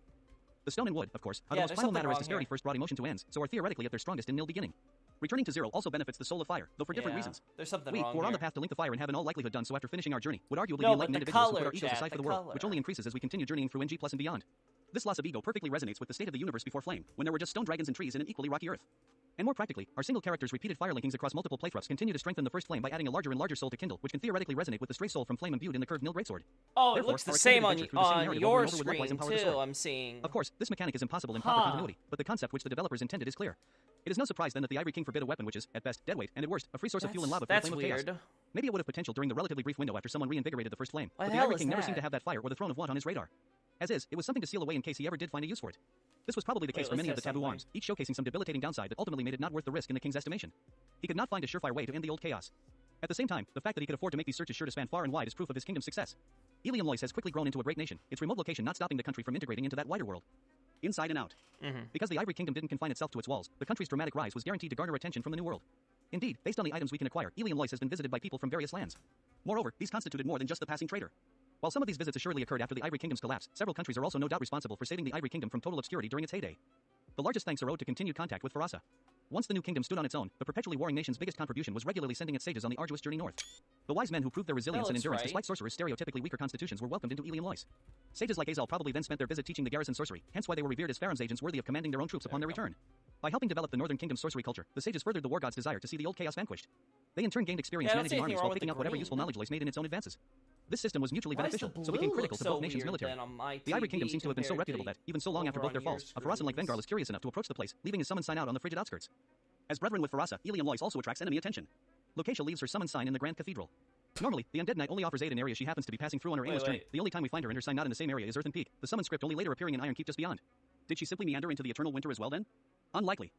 The stone and wood, of course, are the most primal matter as disparity first brought emotion to ends, so are theoretically at their strongest in nil beginning. Returning to zero also benefits the soul of fire, though for different reasons. There's something we, wrong who are on the here. path to link the fire and have in all likelihood done so after finishing our journey, would arguably be enlightened individuals who put our egos aside for the world, which only increases as we continue journeying through NG+ and beyond. This loss of ego perfectly resonates with the state of the universe before flame, when there were just stone dragons and trees in an equally rocky earth. And more practically, our single character's repeated fire linkings across multiple playthroughs continue to strengthen the first flame by adding a larger and larger soul to kindle, which can theoretically resonate with the stray soul from flame imbued in the curved Nil Greatsword. Oh, therefore, it looks the our same on narrative your will likewise screen empower the too, sword. I'm seeing. Of course, this mechanic is impossible in proper continuity, but the concept which the developers intended is clear. It is no surprise then that the Ivory King forbid a weapon which is, at best, deadweight, and at worst, a free source of fuel and lava for the flame of chaos. Maybe it would have potential during the relatively brief window after someone reinvigorated the first flame, but the Ivory King never seemed to have that fire or the Throne of Want on his radar. As is, it was something to seal away in case he ever did find a use for it. This was probably the case for many of the taboo arms, each showcasing some debilitating downside that ultimately made it not worth the risk in the king's estimation. He could not find a surefire way to end the old chaos. At the same time, the fact that he could afford to make these searches sure to span far and wide is proof of his kingdom's success. Ilium Lois has quickly grown into a great nation, its remote location not stopping the country from integrating into that wider world. Inside and out. Because the Ivory Kingdom didn't confine itself to its walls, the country's dramatic rise was guaranteed to garner attention from the New World. Indeed, based on the items we can acquire, Ilium Lois has been visited by people from various lands. Moreover, these constituted more than just the passing trader. While some of these visits assuredly occurred after the Ivory Kingdom's collapse, several countries are also no doubt responsible for saving the Ivory Kingdom from total obscurity during its heyday. The largest thanks are owed to continued contact with Farasa. Once the new kingdom stood on its own, the perpetually warring nation's biggest contribution was regularly sending its sages on the arduous journey north. The wise men who proved their resilience and looks endurance right. despite sorcerers' stereotypically weaker constitutions were welcomed into Elian Lois. Sages like Azal probably then spent their visit teaching the garrison sorcery, hence why they were revered as Faram's agents worthy of commanding their own troops upon their return. By helping develop the Northern Kingdom's sorcery culture, the sages furthered the war god's desire to see the old chaos vanquished. They in turn gained experience Yeah, I don't see managing anything armies wrong while with picking the up whatever green. useful knowledge Lois made in its own advances. This system was mutually Why does beneficial, the so became blue critical look to both so nations' weird military. then on my The Ivory TV Kingdom seems to have been so compared reputable to that, even so long over after both on their your falls, a Farasan like screens. Vengarl is curious enough to approach the place, leaving his summon sign out on the frigid outskirts. As brethren with Farasa, Elian Lois also attracts enemy attention. Locatia leaves her summon sign in the Grand Cathedral. Normally, the Undead Knight only offers aid in areas she happens to be passing through on her aimless journey. wait. The only time we find her and her sign not in the same area is Earthen Peak, the summon script only later appearing in Iron Keep just beyond. Did she simply meander into the eternal winter as well then? Unlikely.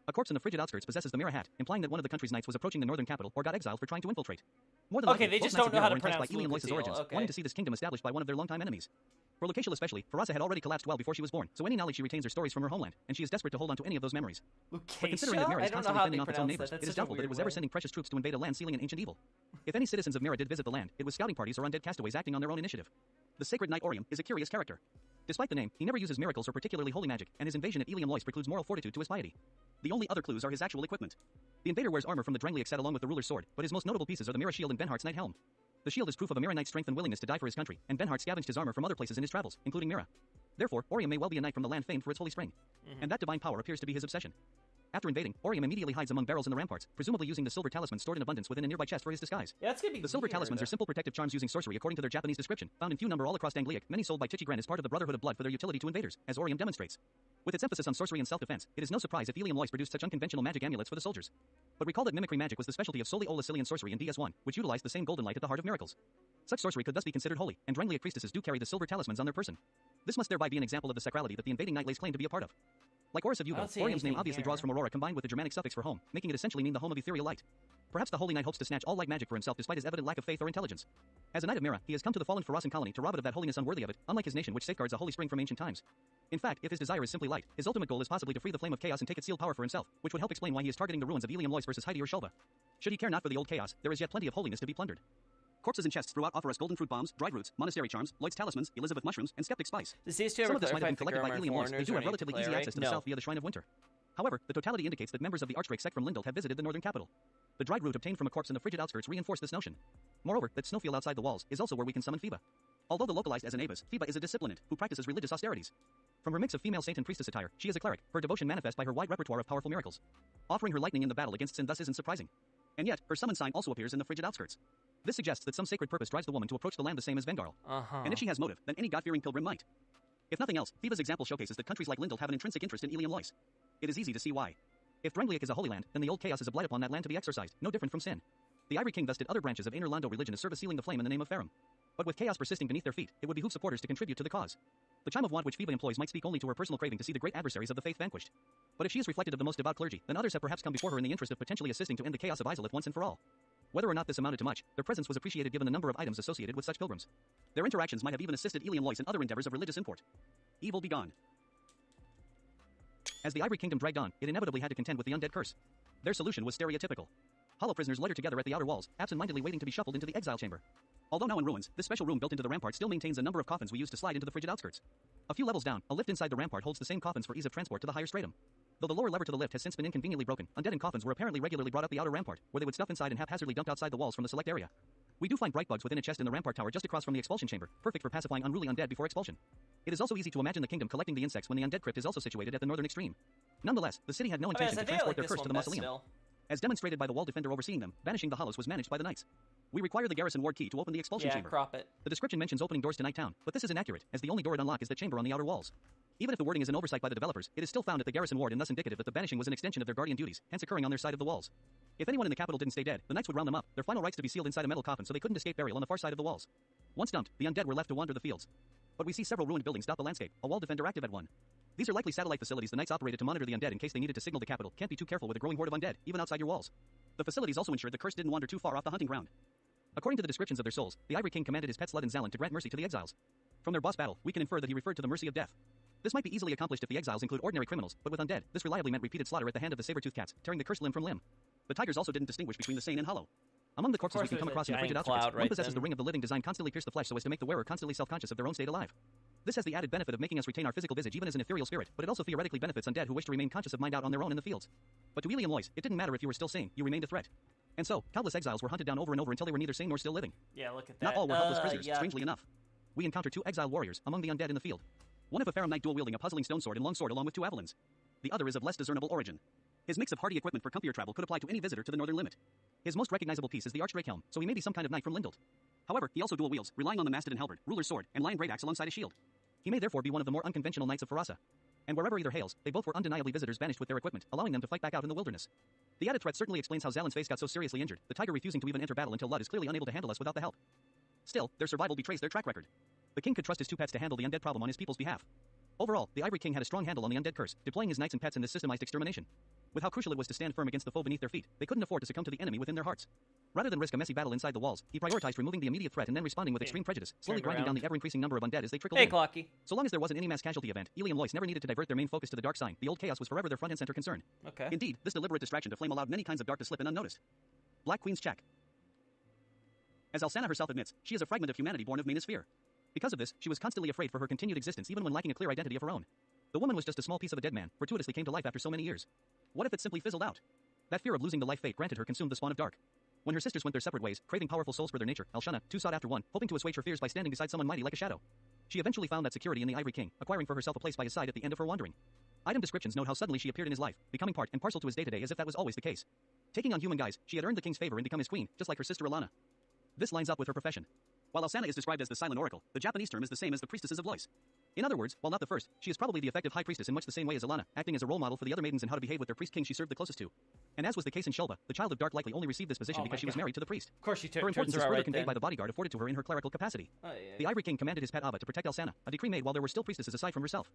A corpse in the frigid outskirts possesses the Mirror Hat, implying that one of the country's knights was approaching the northern capital or got exiled for trying to infiltrate. More than Okay, likely, they both just Knights don't of know how Mirror to were enticed by pronounce Elian Lois's Lucasile, origins, okay. wanting to see this kingdom established by one of their longtime enemies. For Locatia especially, Farasa had already collapsed well before she was born, so any knowledge she retains are stories from her homeland, and she is desperate to hold on to any of those memories. But considering that Mirror I is don't know constantly how fending they off its own pronounce neighbors, that. That's it is such a doubtful that it weird was ever way. sending precious troops to invade a land sealing an ancient evil. If any citizens of Mirror did visit the land, it was scouting parties or undead castaways acting on their own initiative. The Sacred Knight Orium is a curious character. Despite the name, he never uses miracles or particularly holy magic, and his invasion at Elian Lois precludes moral fortitude to his piety. The only other clues are his actual equipment. The invader wears armor from the Drangliac set along with the ruler's sword, but his most notable pieces are the Mirror Shield and Benhart's Knight Helm. The shield is proof of a Mirror Knight's strength and willingness to die for his country, and Benhart scavenged his armor from other places in his travels, including Mira. Therefore, Orium may well be a knight from the land famed for its holy spring. And that divine power appears to be his obsession. After invading, Orium immediately hides among barrels in the ramparts, presumably using the silver talisman stored in abundance within a nearby chest for his disguise. Yeah, that's gonna be The silver weird. talismans are simple protective charms using sorcery according to their Japanese description, found in few number all across Dangliac, many sold by Chichigran as part of the Brotherhood of Blood for their utility to invaders, as Orium demonstrates. With its emphasis on sorcery and self-defense, it is no surprise if Elian Lois produced such unconventional magic amulets for the soldiers. But recall that mimicry magic was the specialty of solely Olasilian sorcery in DS1, which utilized the same golden light at the heart of miracles. Such sorcery could thus be considered holy, and Drangliac priestesses do carry the silver talismans on their person. This must thereby be an example of the sacrality that the invading knight lays claim to be a part of. Like Horus of I Yugo, don't see Orium's name anything obviously here. draws from Aurora combined with the Germanic suffix for home, making it essentially mean the home of ethereal light. Perhaps the Holy Knight hopes to snatch all light magic for himself despite his evident lack of faith or intelligence. As a Knight of Mira, he has come to the fallen Farasan colony to rob it of that holiness unworthy of it, unlike his nation which safeguards a holy spring from ancient times. In fact, if his desire is simply light, his ultimate goal is possibly to free the flame of chaos and take its sealed power for himself, which would help explain why he is targeting the ruins of Elian Lois versus Heidi or Shelva. Should he care not for the old chaos, there is yet plenty of holiness to be plundered. Corpses in chests throughout offer us golden fruit bombs, dried roots, monastery charms, Lloyd's talismans, Elizabeth mushrooms, and skeptic spice. Does these two Some ever of this might have been clarify collected if by Grumman Elian Lois. They foreigners do or have any relatively easy declare, access to right? the No. south via the Shrine of Winter. However, the totality indicates that members of the Archdrake sect from Lindelt have visited the northern capital. The dried root obtained from a corpse in the frigid outskirts reinforce this notion. Moreover, that snowfield outside the walls is also where we can summon Phoeba. Although the localized as an Avis, Phoeba is a disciplinant who practices religious austerities. From her mix of female saint and priestess attire, she is a cleric, her devotion manifest by her wide repertoire of powerful miracles. Offering her lightning in the battle against sin thus isn't surprising. And yet, her summon sign also appears in the frigid outskirts. This suggests that some sacred purpose drives the woman to approach the land the same as Vengarl. And if she has motive, then any god-fearing pilgrim might. If nothing else, Phoeba's example showcases that countries like Lindelt have an intrinsic interest in Elian Lois. It is easy to see why. If Drangliac is a holy land, then the old chaos is a blight upon that land to be exorcised, no different from sin. The Ivory King thus did other branches of Aner Londo religion to serve as sealing the flame in the name of Farum. But with chaos persisting beneath their feet, it would behoove supporters to contribute to the cause. The chime of want which Phoeba employs might speak only to her personal craving to see the great adversaries of the faith vanquished. But if she is reflected of the most devout clergy, then others have perhaps come before her in the interest of potentially assisting to end the chaos of Izalith once and for all. Whether or not this amounted to much, their presence was appreciated given the number of items associated with such pilgrims. Their interactions might have even assisted Elian Lois in other endeavors of religious import. Evil be gone. As the Ivory Kingdom dragged on, it inevitably had to contend with the undead curse. Their solution was stereotypical. Hollow prisoners loiter together at the outer walls, absent-mindedly waiting to be shuffled into the exile chamber. Although now in ruins, this special room built into the rampart still maintains a number of coffins we used to slide into the frigid outskirts. A few levels down, a lift inside the rampart holds the same coffins for ease of transport to the higher stratum. Though the lower lever to the lift has since been inconveniently broken, undead in coffins were apparently regularly brought up the outer rampart, where they would stuff inside and haphazardly dumped outside the walls from the select area. We do find bright bugs within a chest in the rampart tower just across from the expulsion chamber, perfect for pacifying unruly undead before expulsion. It is also easy to imagine the kingdom collecting the insects when the undead crypt is also situated at the northern extreme. Nonetheless, the city had no intention to transport their curse to the mausoleum. As demonstrated by the wall defender overseeing them, banishing the hollows was managed by the knights. We require the garrison ward key to open the expulsion chamber. Crop it. The description mentions opening doors to Night Town, but this is inaccurate, as the only door it unlock is the chamber on the outer walls. Even if the wording is an oversight by the developers, it is still found at the garrison ward and thus indicative that the banishing was an extension of their guardian duties, hence occurring on their side of the walls. If anyone in the capital didn't stay dead, the knights would round them up, their final rites to be sealed inside a metal coffin so they couldn't escape burial on the far side of the walls. Once dumped, the undead were left to wander the fields. But we see several ruined buildings dot the landscape, a wall defender active at one. These are likely satellite facilities the knights operated to monitor the undead in case they needed to signal the capital. Can't be too careful with a growing horde of undead, even outside your walls. The facilities also ensured the curse didn't wander too far off the hunting ground. According to the descriptions of their souls, the Ivory King commanded his pet Slud and Zalan to grant mercy to the exiles. From their boss battle, we can infer that he referred to the mercy of death. This might be easily accomplished if the exiles include ordinary criminals, but with undead, this reliably meant repeated slaughter at the hand of the saber-toothed cats, tearing the cursed limb from limb. The tigers also didn't distinguish between the sane and hollow. Among the corpses we can come across in the frigid outskirts, one possesses the ring of the living design constantly pierce the flesh so as to make the wearer constantly self-conscious of their own state alive. This has the added benefit of making us retain our physical visage even as an ethereal spirit, but it also theoretically benefits undead who wish to remain conscious of mind out on their own in the fields. But to Eliam Lois, it didn't matter if you were still sane, you remained a threat. And so, countless exiles were hunted down over and over until they were neither sane nor still living. Yeah, look at that. Not all were helpless prisoners, strangely enough. We encountered 2 exiled warriors among the undead in the field. One of a Farum Knight dual-wielding a puzzling stone sword and longsword along with 2 Avalons. The other is of less discernible origin. His mix of hardy equipment for comfier travel could apply to any visitor to the northern limit. His most recognizable piece is the Archdrake helm, so he may be some kind of knight from Lindelt. However, he also dual wields, relying on the Mastodon halberd, ruler's sword, and lion great axe alongside a shield. He may therefore be one of the more unconventional knights of Farasa. And wherever either hails, they both were undeniably visitors banished with their equipment, allowing them to fight back out in the wilderness. The added threat certainly explains how Zalan's face got so seriously injured, the tiger refusing to even enter battle until Lud is clearly unable to handle us without the help. Still, their survival betrays their track record. The king could trust his 2 pets to handle the undead problem on his people's behalf. Overall, the Ivory King had a strong handle on the undead curse, deploying his knights and pets in this systemized extermination. With how crucial it was to stand firm against the foe beneath their feet, they couldn't afford to succumb to the enemy within their hearts. Rather than risk a messy battle inside the walls, he prioritized removing the immediate threat and then responding with extreme prejudice, slowly grinding down the ever-increasing number of undead as they trickled in. Clocky. So long as there wasn't any mass casualty event, Eliam Lois never needed to divert their main focus to the dark sign. The old chaos was forever their front and center concern. Okay. Indeed, this deliberate distraction to flame allowed many kinds of dark to slip in unnoticed. Black Queen's check. As Alsana herself admits, she is a fragment of humanity born of Manosphere. Because of this, she was constantly afraid for her continued existence even when lacking a clear identity of her own. The woman was just a small piece of a dead man, fortuitously came to life after so many years. What if it simply fizzled out? That fear of losing the life fate granted her consumed the spawn of dark. When her sisters went their separate ways, craving powerful souls for their nature, Alshana, too sought after one, hoping to assuage her fears by standing beside someone mighty like a shadow. She eventually found that security in the Ivory King, acquiring for herself a place by his side at the end of her wandering. Item descriptions note how suddenly she appeared in his life, becoming part and parcel to his day-to-day as if that was always the case. Taking on human guise, she had earned the king's favor and become his queen, just like her sister Alana. This lines up with her profession. While Alsana is described as the Silent Oracle, the Japanese term is the same as the Priestesses of Lois. In other words, while not the first, she is probably the effective high priestess in much the same way as Alana, acting as a role model for the other maidens in how to behave with their priest king she served the closest to. And as was the case in Shelva, the child of dark likely only received this position because she was married to the priest. Of course she her importance is her further conveyed by the bodyguard afforded to her in her clerical capacity. The Ivory King commanded his pet Ava to protect Alsana, a decree made while there were still priestesses aside from herself.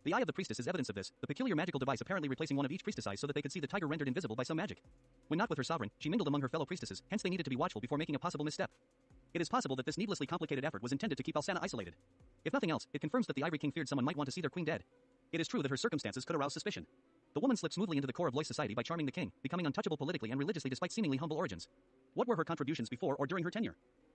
The Eye of the Priestess is evidence of this, the peculiar magical device apparently replacing one of each priestess eyes so that they could see the tiger rendered invisible by some magic. When not with her sovereign, she mingled among her fellow priestesses, hence they needed to be watchful before making a possible misstep. It is possible that this needlessly complicated effort was intended to keep Alsana isolated. If nothing else, it confirms that the Ivory King feared someone might want to see their queen dead. It is true that her circumstances could arouse suspicion. The woman slipped smoothly into the core of Lois society by charming the king, becoming untouchable politically and religiously despite seemingly humble origins. What were her contributions before or during her tenure?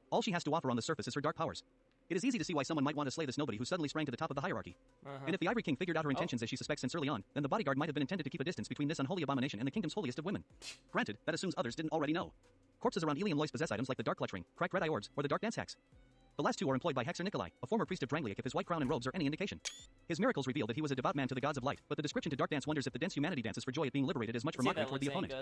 All she has to offer on the surface is her dark powers. It is easy to see why someone might want to slay this nobody who suddenly sprang to the top of the hierarchy. And if the Ivory King figured out her intentions as she suspects since early on, then the bodyguard might have been intended to keep a distance between this unholy abomination and the kingdom's holiest of women. Granted, that assumes others didn't already know. Corpses around Eliam Lois possess items like the Dark Clutch Ring, cracked red-eye orbs, or the Dark Dance Hacks. The last two are employed by Hexer Nikolai, a former priest of Drangliak if his white crown and robes are any indication. His miracles reveal that he was a devout man to the gods of light, but the description to Dark Dance wonders if the dense humanity dances for joy at being liberated as much for mockery toward the opponent.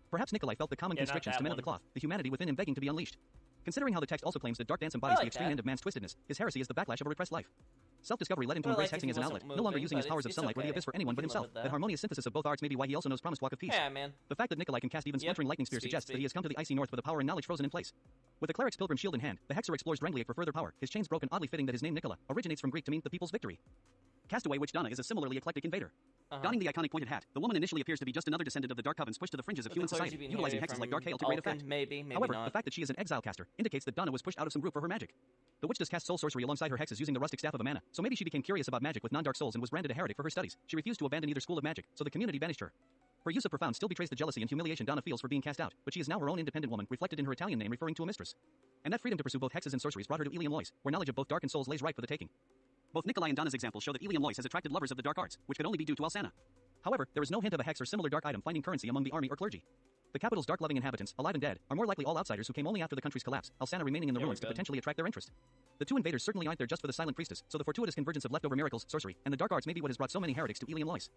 Perhaps Nikolai felt the common constrictions to men of the cloth, the humanity within him begging to be unleashed. Considering how the text also claims that Dark Dance embodies the extreme end of man's twistedness, his heresy is the backlash of a repressed life. Self-discovery led him to embrace hexing as an outlet, no longer using his powers of sunlight or the abyss for anyone but himself. That harmonious synthesis of both arts may be why he also knows Promised Walk of Peace. Yeah, man. The fact that Nikolai can cast even splintering lightning spear suggests that he has come to the icy north with a power and knowledge frozen in place. With the cleric's pilgrim shield in hand, the hexer explores Drangliak for further power, his chains broken, oddly fitting that his name Nikola originates from Greek to mean the people's victory. Castaway Witch Donna is a similarly eclectic invader. Donning the iconic pointed hat, the woman initially appears to be just another descendant of the Dark Covens pushed to the fringes of human society, utilizing hexes like Dark Hail to great effect. Maybe However, not. the fact that she is an exile caster indicates that Donna was pushed out of some group for her magic. The witch does cast soul sorcery alongside her hexes using the rustic staff of Amana, so maybe she became curious about magic with non-dark souls and was branded a heretic for her studies. She refused to abandon either school of magic, so the community banished her. Her use of profound still betrays the jealousy and humiliation Donna feels for being cast out, but she is now her own independent woman, reflected in her Italian name referring to a mistress. And that freedom to pursue both hexes and sorceries brought her to Eliam Lois, where knowledge of both dark and souls lays ripe for the taking. Both Nikolai and Donna's examples show that Eliam Lois has attracted lovers of the dark arts, which could only be due to Alsana. However, there is no hint of a hex or similar dark item finding currency among the army or clergy. The capital's dark-loving inhabitants, alive and dead, are more likely all outsiders who came only after the country's collapse, Alsana remaining in the ruins to potentially attract their interest. The two invaders certainly aren't there just for the silent priestess, so the fortuitous convergence of leftover miracles, sorcery, and the dark arts may be what has brought so many heretics to Eliam Lois.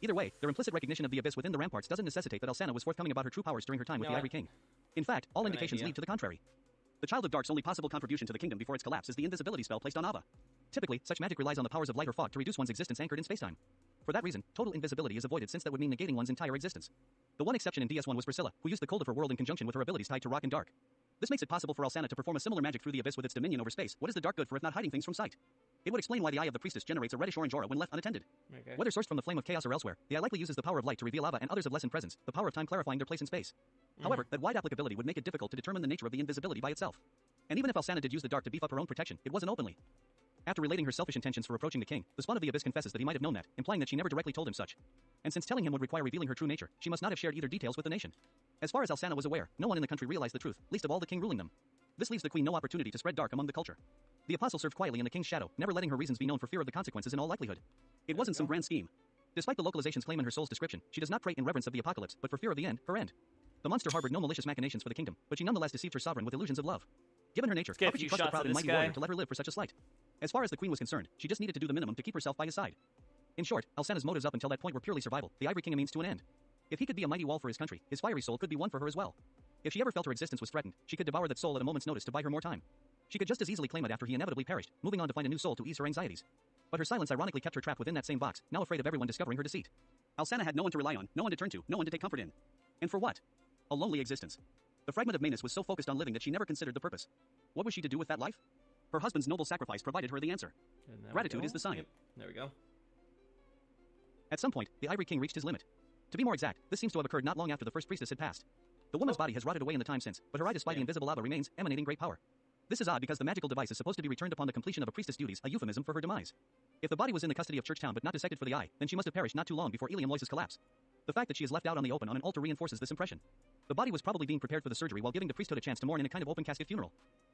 Either way, their implicit recognition of the abyss within the ramparts doesn't necessitate that Alsana was forthcoming about her true powers during her time with the Ivory King. In fact, all indications lead to the contrary. The Child of Dark's only possible contribution to the kingdom before its collapse is the invisibility spell placed on Ava. Typically, such magic relies on the powers of light or fog to reduce one's existence anchored in spacetime. For that reason, total invisibility is avoided since that would mean negating one's entire existence. The one exception in DS1 was Priscilla, who used the cold of her world in conjunction with her abilities tied to rock and dark. This makes it possible for Alsana to perform a similar magic through the abyss with its dominion over space. What is the dark good for if not hiding things from sight? It would explain why the Eye of the Priestess generates a reddish-orange aura when left unattended. Whether sourced from the flame of chaos or elsewhere, the Eye likely uses the power of light to reveal Ava and others of lessened presence, the power of time clarifying their place in space. However, that wide applicability would make it difficult to determine the nature of the invisibility by itself. And even if Alsana did use the dark to beef up her own protection, it wasn't openly. After relating her selfish intentions for approaching the king, the Spawn of the Abyss confesses that he might have known that, implying that she never directly told him such. And since telling him would require revealing her true nature, she must not have shared either details with the nation. As far as Alsana was aware, no one in the country realized the truth, least of all the king ruling them. This leaves the queen no opportunity to spread dark among the culture. The apostle served quietly in the king's shadow, never letting her reasons be known for fear of the consequences in all likelihood. It wasn't some grand scheme. Despite the localization's claim in her soul's description, she does not pray in reverence of the apocalypse, but for fear of the end, her end. The monster harbored no malicious machinations for the kingdom, but she nonetheless deceived her sovereign with illusions of love. Given her nature, how could she trust a proud and mighty warrior to let her live for such a slight? As far as the queen was concerned, she just needed to do the minimum to keep herself by his side. In short, Alcana's motives up until that point were purely survival. The Ivory King a means to an end. If he could be a mighty wall for his country, his fiery soul could be one for her as well. If she ever felt her existence was threatened, she could devour that soul at a moment's notice to buy her more time. She could just as easily claim it after he inevitably perished, moving on to find a new soul to ease her anxieties. But her silence ironically kept her trapped within that same box, now afraid of everyone discovering her deceit. Alcana had no one to rely on, no one to turn to, no one to take comfort in. And for what? A lonely existence. The fragment of Manus was so focused on living that she never considered the purpose. What was she to do with that life? Her husband's noble sacrifice provided her the answer. Gratitude is the sign. Yep. There we go. At some point, the Ivory King reached his limit. To be more exact, this seems to have occurred not long after the first priestess had passed. The woman's body has rotted away in the time since, but her eye despite the invisible lava remains, emanating great power. This is odd because the magical device is supposed to be returned upon the completion of a priestess' duties, a euphemism for her demise. If the body was in the custody of Churchtown but not dissected for the eye, then she must have perished not too long before Ilium Lois's collapse. The fact that she is left out on the open on an altar reinforces this impression. The body was probably being prepared for the surgery while giving the priesthood a chance to mourn in a kind of open casket funeral.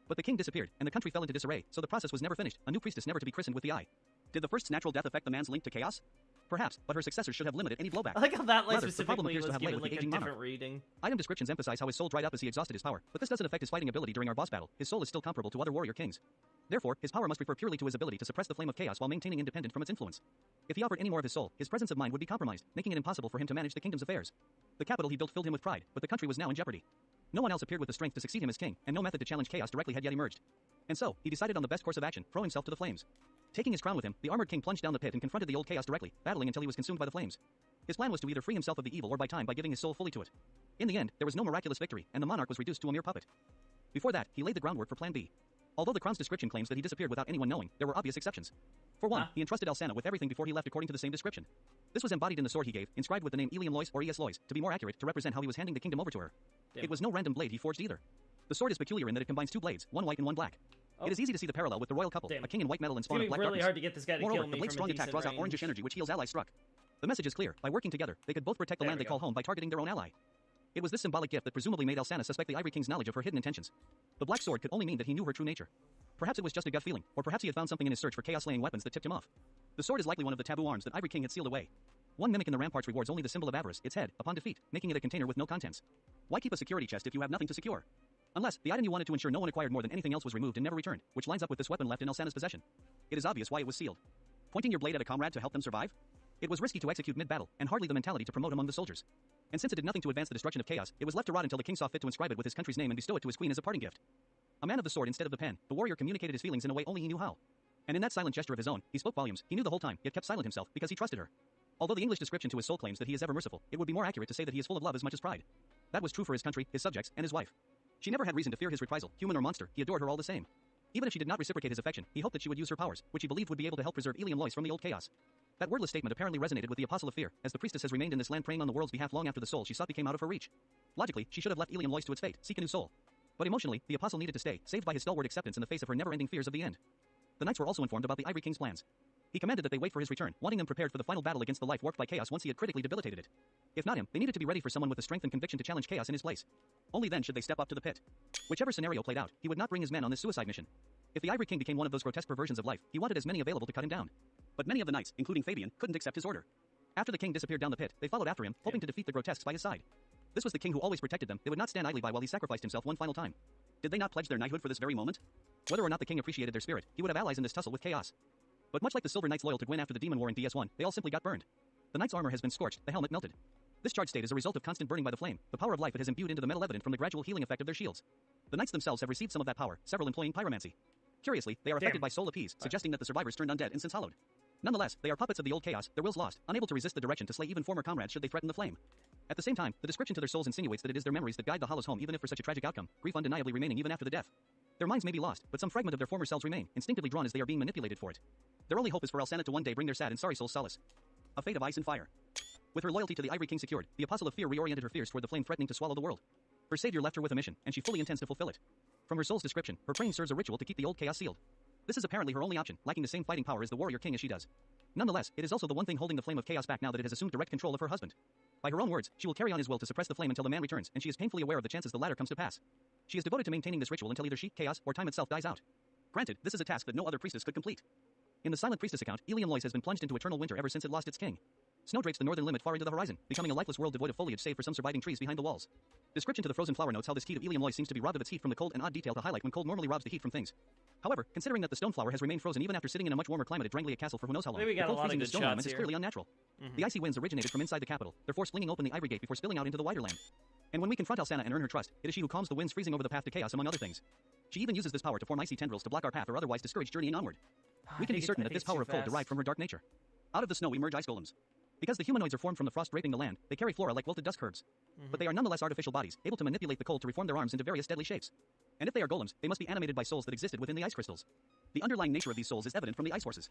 But the king disappeared, and the country fell into disarray, so the process was never finished, a new priestess never to be christened with the eye. Did the first's natural death affect the man's link to chaos? Perhaps, but her successors should have limited any blowback. I like how that line Rather, the problem specifically appears to was have laid given with like the a aging different monarch. reading. Item descriptions emphasize how his soul dried up as he exhausted his power, but this doesn't affect his fighting ability during our boss battle. His soul is still comparable to other warrior kings. Therefore, his power must refer purely to his ability to suppress the flame of chaos while maintaining independence from its influence. If he offered any more of his soul, his presence of mind would be compromised, making it impossible for him to manage the kingdom's affairs. The capital he built filled him with pride, but the country was now in jeopardy. No one else appeared with the strength to succeed him as king, and no method to challenge chaos directly had yet emerged. And so, he decided on the best course of action, throw himself to the flames. Taking his crown with him, the armored king plunged down the pit and confronted the old chaos directly, battling until he was consumed by the flames. His plan was to either free himself of the evil or buy time by giving his soul fully to it. In the end, there was no miraculous victory, and the monarch was reduced to a mere puppet. Before that, he laid the groundwork for Plan B. Although the crown's description claims that he disappeared without anyone knowing, there were obvious exceptions. For one, he entrusted Alcana with everything before he left according to the same description. This was embodied in the sword he gave, inscribed with the name Ilium Lois or Es Lois, to be more accurate, to represent how he was handing the kingdom over to her. Damn. It was no random blade he forged either. The sword is peculiar in that it combines two blades, one white and one black. Oh. It is easy to see the parallel with the royal couple, Damn. a king in white metal and It's spawn gonna of be black really darkness. hard to get this guy to Moreover, kill the me blade's from a strong attack decent draws out range. orangish energy which heals allies struck. The message is clear. By working together, they could both protect the There land we they call go. home by targeting their own ally. It was this symbolic gift that presumably made Alcana suspect the Ivory King's knowledge of her hidden intentions. The black sword could only mean that he knew her true nature. Perhaps it was just a gut feeling, or perhaps he had found something in his search for chaos-slaying weapons that tipped him off. The sword is likely one of the taboo arms that Ivory King had sealed away. One mimic in the ramparts rewards only the symbol of avarice, its head, upon defeat, making it a container with no contents. Why keep a security chest if you have nothing to secure? Unless, the item you wanted to ensure no one acquired more than anything else was removed and never returned, which lines up with this weapon left in Alcana's possession. It is obvious why it was sealed. Pointing your blade at a comrade to help them survive? It was risky to execute mid-battle, and hardly the mentality to promote among the soldiers. And since it did nothing to advance the destruction of chaos, it was left to rot until the king saw fit to inscribe it with his country's name and bestow it to his queen as a parting gift. A man of the sword instead of the pen, the warrior communicated his feelings in a way only he knew how. And in that silent gesture of his own, he spoke volumes. He knew the whole time, yet kept silent himself, because he trusted her. Although the English description to his soul claims that he is ever merciful, it would be more accurate to say that he is full of love as much as pride. That was true for his country, his subjects, and his wife. She never had reason to fear his reprisal, human or monster, he adored her all the same. Even if she did not reciprocate his affection, he hoped that she would use her powers, which he believed would be able to help preserve Ilium Lois from the old chaos. That wordless statement apparently resonated with the Apostle of Fear, as the priestess has remained in this land praying on the world's behalf long after the soul she sought became out of her reach. Logically, she should have left Ilium Lois to its fate, seek a new soul. But emotionally, the Apostle needed to stay, saved by his stalwart acceptance in the face of her never-ending fears of the end. The knights were also informed about the Ivory King's plans. He commanded that they wait for his return, wanting them prepared for the final battle against the life warped by chaos once he had critically debilitated it. If not him, they needed to be ready for someone with the strength and conviction to challenge chaos in his place. Only then should they step up to the pit. Whichever scenario played out, he would not bring his men on this suicide mission. If the Ivory King became one of those grotesque perversions of life, he wanted as many available to cut him down. But many of the knights, including Fabian, couldn't accept his order. After the king disappeared down the pit, they followed after him, hoping to defeat the grotesques by his side. This was the king who always protected them. They would not stand idly by while he sacrificed himself one final time. Did they not pledge their knighthood for this very moment? Whether or not the king appreciated their spirit, he would have allies in this tussle with chaos. But much like the Silver Knights loyal to Gwyn after the Demon War in DS1, they all simply got burned. The knight's armor has been scorched, the helmet melted. This charge state is a result of constant burning by the flame, the power of life it has imbued into the metal evident from the gradual healing effect of their shields. The knights themselves have received some of that power, several employing pyromancy. Curiously, they are affected by soul appease, suggesting that the survivors turned undead and since hollowed. Nonetheless, they are puppets of the old chaos, their wills lost, unable to resist the direction to slay even former comrades should they threaten the flame. At the same time, the description to their souls insinuates that it is their memories that guide the hollows home even if for such a tragic outcome, grief undeniably remaining even after the death. Their minds may be lost, but some fragment of their former selves remain, instinctively drawn as they are being manipulated for it. Their only hope is for Alcana to one day bring their sad and sorry souls solace. A fate of ice and fire. With her loyalty to the Ivory King secured, the Apostle of Fear reoriented her fears toward the flame threatening to swallow the world. Her savior left her with a mission, and she fully intends to fulfill it. From her soul's description, her praying serves a ritual to keep the old chaos sealed. This is apparently her only option, lacking the same fighting power as the warrior king as she does. Nonetheless, it is also the one thing holding the flame of chaos back now that it has assumed direct control of her husband. By her own words, she will carry on his will to suppress the flame until the man returns, and she is painfully aware of the chances the latter comes to pass. She is devoted to maintaining this ritual until either she, chaos, or time itself dies out. Granted, this is a task that no other priestess could complete. In the Silent Priestess account, Eliam Lois has been plunged into eternal winter ever since it lost its king. Snow drapes the northern limit far into the horizon, becoming a lifeless world devoid of foliage save for some surviving trees behind the walls. Description to the frozen flower notes how this key of Eliam Lois seems to be robbed of its heat from the cold, an odd detail to highlight when cold normally robs the heat from things. However, considering that the stone flower has remained frozen even after sitting in a much warmer climate at Dranglia Castle for who knows how long, Maybe we got the cold a lot of freezing the good stone shots element is here. clearly unnatural. The icy winds originated from inside the capital, their force flinging open the ivory gate before spilling out into the wider land. And when we confront Alsana and earn her trust, it is she who calms the winds freezing over the path to chaos among other things. She even uses this power to form icy tendrils to block our path or otherwise discourage journeying onward. We can be certain that this power of cold derived from her dark nature. Out of the snow emerge ice golems. Because the humanoids are formed from the frost draping the land, they carry flora like wilted dusk herbs. But they are nonetheless artificial bodies, able to manipulate the cold to reform their arms into various deadly shapes. And if they are golems, they must be animated by souls that existed within the ice crystals. The underlying nature of these souls is evident from the ice horses.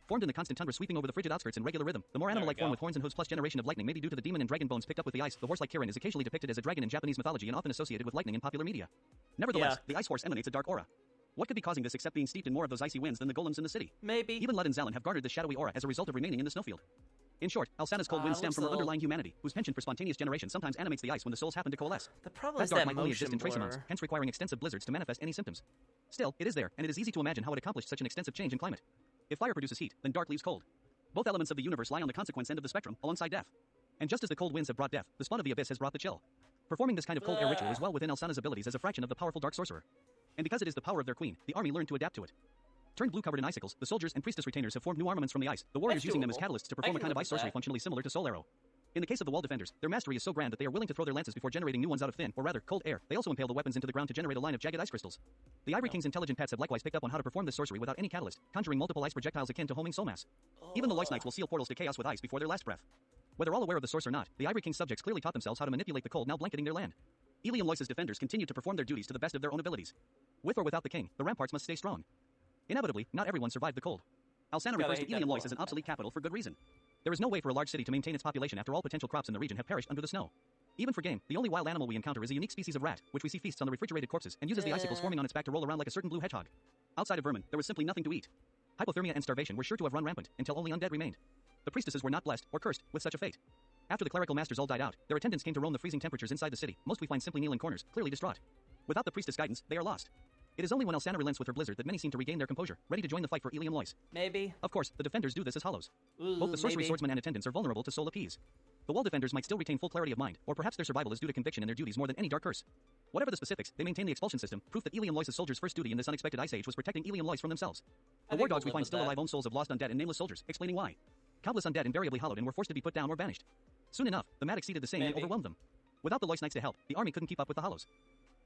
Formed in the constant tundra sweeping over the frigid outskirts in regular rhythm, the more animal-like form with horns and hooves plus generation of lightning may be due to the demon and dragon bones picked up with the ice. The horse-like Kirin is occasionally depicted as a dragon in Japanese mythology and often associated with lightning in popular media. Nevertheless, the ice horse emanates a dark aura. What could be causing this except being steeped in more of those icy winds than the golems in the city? Maybe. Even Lud and Zalin have garnered this shadowy aura as a result of remaining in the snowfield. In short, Alsana's cold winds stem from her underlying humanity, whose penchant for spontaneous generation sometimes animates the ice when the souls happen to coalesce. The problem is That dark that might only exist in trace motion amounts, blur. hence requiring extensive blizzards to manifest any symptoms. Still, it is there, and it is easy to imagine how it accomplished such an extensive change in climate. If fire produces heat, then dark leaves cold. Both elements of the universe lie on the consequence end of the spectrum, alongside death. And just as the cold winds have brought death, the spawn of the abyss has brought the chill. Performing this kind of cold air ritual is well within Alsana's abilities as a fraction of the powerful dark sorcerer. And because it is the power of their queen, the army learned to adapt to it. Turned blue covered in icicles, the soldiers and priestess retainers have formed new armaments from the ice, the warriors That's using them as doable. catalysts to I perform a can kind of live ice with sorcery that. functionally similar to soul arrow. In the case of the wall defenders, their mastery is so grand that they are willing to throw their lances before generating new ones out of thin, or rather, cold air. They also impale the weapons into the ground to generate a line of jagged ice crystals. The Ivory King's intelligent pets have likewise picked up on how to perform this sorcery without any catalyst, conjuring multiple ice projectiles akin to homing soul mass. Even the Lois Knights will seal portals to chaos with ice before their last breath. Whether all aware of the source or not, the Ivory King's subjects clearly taught themselves how to manipulate the cold now blanketing their land. Eliam Lois's defenders continue to perform their duties to the best of their own abilities. With or without the king, the ramparts must stay strong. Inevitably, not everyone survived the cold. Alsana refers to hate that Eliam Lois blow. as an obsolete capital for good reason. There is no way for a large city to maintain its population after all potential crops in the region have perished under the snow. Even for game, the only wild animal we encounter is a unique species of rat, which we see feasts on the refrigerated corpses and uses the icicles forming on its back to roll around like a certain blue hedgehog. Outside of vermin, there was simply nothing to eat. Hypothermia and starvation were sure to have run rampant until only undead remained. The priestesses were not blessed or cursed with such a fate. After the clerical masters all died out, their attendants came to roam the freezing temperatures inside the city. Most we find simply kneel in corners, clearly distraught. Without the priestess guidance, they are lost. It is only when Alsana relents with her blizzard that many seem to regain their composure, ready to join the fight for Eliam Lois. Maybe. Of course, the defenders do this as hollows. Ooh, Both the sorcery maybe. swordsmen and attendants are vulnerable to soul appease. The wall defenders might still retain full clarity of mind, or perhaps their survival is due to conviction in their duties more than any dark curse. Whatever the specifics, they maintain the expulsion system, proof that Eliam Lois's soldiers' first duty in this unexpected ice age was protecting Eliam Lois from themselves. I The war think we'll dogs we live find with still that. alive own souls of lost undead and nameless soldiers, explaining why. Countless undead invariably hollowed and were forced to be put down or banished. Soon enough, the mad exceeded the same and Maybe. overwhelmed them. Without the Lois Knights to help, the army couldn't keep up with the hollows.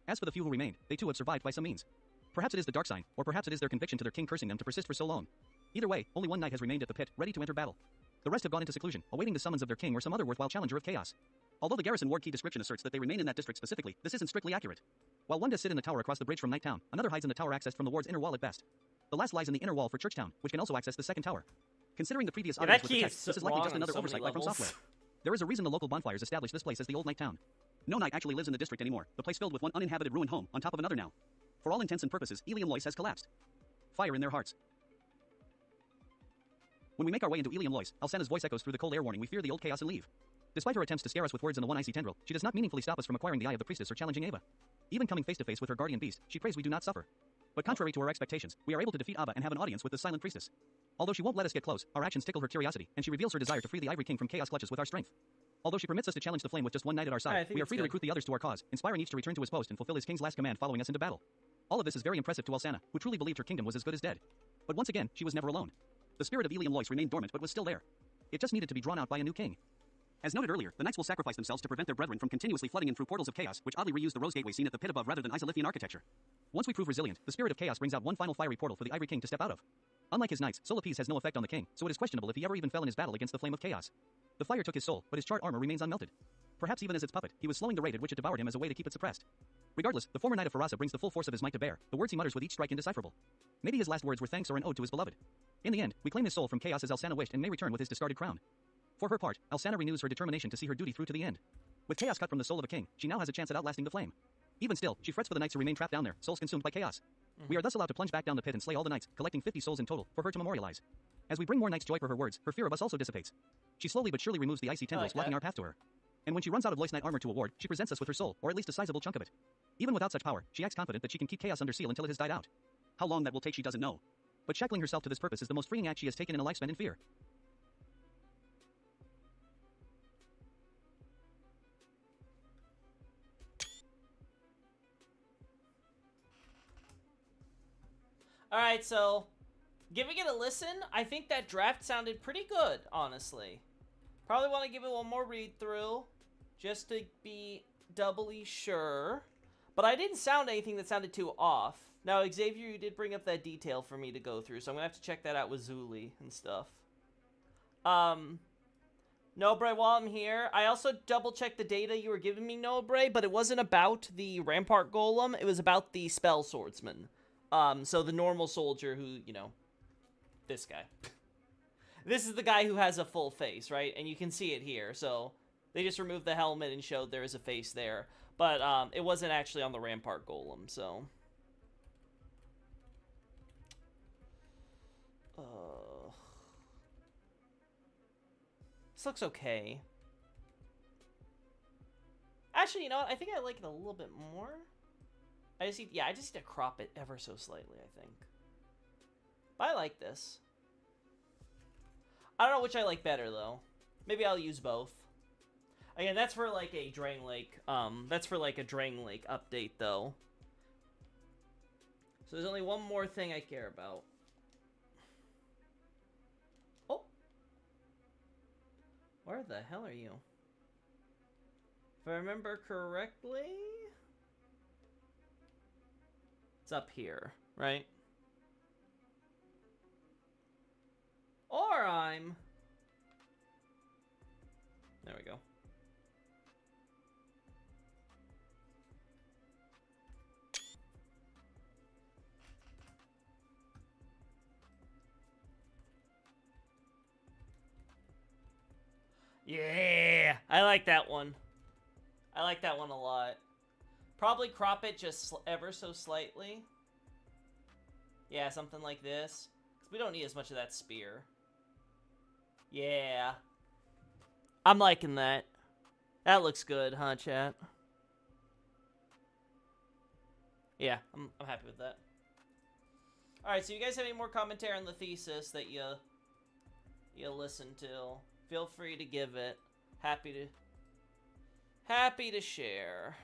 As for the few who remained, they too have survived by some means. Perhaps it is the dark sign, or perhaps it is their conviction to their king cursing them to persist for so long. Either way, only one knight has remained at the pit, ready to enter battle. The rest have gone into seclusion, awaiting the summons of their king or some other worthwhile challenger of chaos. Although the garrison ward key description asserts that they remain in that district specifically, this isn't strictly accurate. While one does sit in the tower across the bridge from Nighttown, another hides in the tower accessed from the ward's inner wall at best. The last lies in the inner wall for Churchtown, which can also access the second tower. Considering the previous Yeah, audience that with the key text, is this is likely wrong just on another so many oversight by From levels. Software. There is a reason the local bonfires established this place as the Old Night Town. No knight actually lives in the district anymore, the place filled with one uninhabited ruined home on top of another now. For all intents and purposes, Eliam Lois has collapsed. Fire in their hearts. When we make our way into Eliam Lois, Alsana's voice echoes through the cold air warning we fear the old chaos and leave. Despite her attempts to scare us with words in the one icy tendril, she does not meaningfully stop us from acquiring the eye of the priestess or challenging Ava. Even coming face to face with her guardian beast, she prays we do not suffer. But contrary to our expectations, we are able to defeat Ava and have an audience with the silent priestess. Although she won't let us get close, our actions tickle her curiosity, and she reveals her desire to free the Ivory King from chaos clutches with our strength. Although she permits us to challenge the flame with just one knight at our I side, think we are it's free to good. recruit the others to our cause, inspiring each to return to his post and fulfill his king's last command following us into battle. All of this is very impressive to Alsana, who truly believed her kingdom was as good as dead. But once again, she was never alone. The spirit of Eliam Lois remained dormant but was still there. It just needed to be drawn out by a new king. As noted earlier, the knights will sacrifice themselves to prevent their brethren from continuously flooding in through portals of chaos, which oddly reuse the Rose Gateway scene at the pit above rather than Isolithian architecture. Once we prove resilient, the spirit of chaos brings out one final fiery portal for the Ivory King to step out of. Unlike his knights, soul appease has no effect on the king, so it is questionable if he ever even fell in his battle against the flame of chaos. The fire took his soul, but his charred armor remains unmelted. Perhaps even as its puppet, he was slowing the rate at which it devoured him as a way to keep it suppressed. Regardless, the former knight of Farasa brings the full force of his might to bear, the words he mutters with each strike indecipherable. Maybe his last words were thanks or an ode to his beloved. In the end, we claim his soul from chaos as Alsana wished and may return with his discarded crown. For her part, Alsana renews her determination to see her duty through to the end. With chaos cut from the soul of a king, she now has a chance at outlasting the flame. Even still, she frets for the knights who remain trapped down there, souls consumed by chaos. We are thus allowed to plunge back down the pit and slay all the knights, collecting 50 souls in total, for her to memorialize. As we bring more knights joy for her words, her fear of us also dissipates. She slowly but surely removes the icy tendrils blocking our path to her. And when she runs out of Lois Knight armor to award, she presents us with her soul, or at least a sizable chunk of it. Even without such power, she acts confident that she can keep chaos under seal until it has died out. How long that will take she doesn't know. But shackling herself to this purpose is the most freeing act she has taken in a life spent in fear. Alright, so giving it a listen, I think that draft sounded pretty good, honestly. Probably want to give it one more read through, just to be doubly sure. But I didn't sound anything that sounded too off. Now, Xavier, you did bring up that detail for me to go through, so I'm going to have to check that out with Zuli and stuff. Nobre, while I'm here, I also double-checked the data you were giving me, Nobre, but it wasn't about the Rampart Golem, it was about the Spell Swordsman. So the normal soldier who, you know, this guy. This is the guy who has a full face, right? And you can see it here, so they just removed the helmet and showed there is a face there. But, it wasn't actually on the Rampart Golem, so... This looks okay. Actually, you know what? I think I like it a little bit more. I just need to crop it ever so slightly, I think. But I like this. I don't know which I like better, though. Maybe I'll use both. Again, that's for, like, a Drang Lake, that's for, like, a Drang Lake update, though. So there's only one more thing I care about. Oh! Where the hell are you? If I remember correctly... It's up here, right? Or I'm... There we go. Yeah! I like that one. I like that one a lot. Probably crop it just ever so slightly. Yeah, something like this. 'Cause we don't need as much of that spear. Yeah. I'm liking that. That looks good, huh, chat? Yeah, I'm happy with that. Alright, so you guys have any more commentary on the thesis that you listened to? Feel free to give it. Happy to share.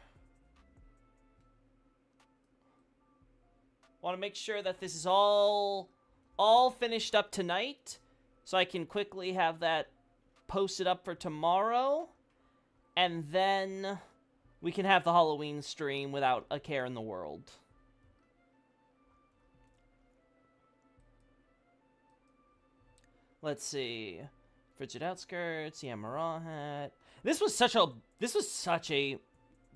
Want to make sure that this is all finished up tonight, so I can quickly have that posted up for tomorrow, and then we can have the Halloween stream without a care in the world. Let's see. Frigid Outskirts, Yamara Hat. This was such a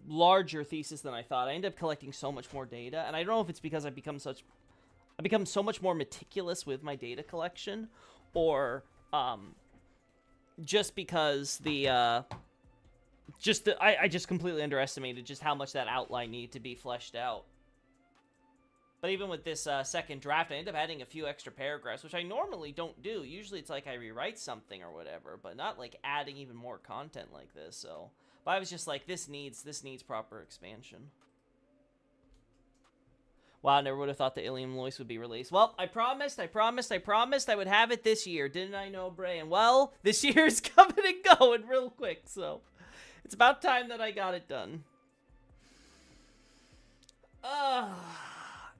larger thesis than I thought. I ended up collecting so much more data, and I don't know if it's because I've become so much more meticulous with my data collection, or just because I just completely underestimated just how much that outline needed to be fleshed out. But even with this second draft, I ended up adding a few extra paragraphs, which I normally don't do. Usually it's like I rewrite something or whatever, but not like adding even more content like this. So, but I was just like, this needs proper expansion. Wow, I never would have thought the Ilium Lois would be released. Well, I promised I would have it this year, didn't I, Nobre? And well, this year's coming and going real quick, so it's about time that I got it done.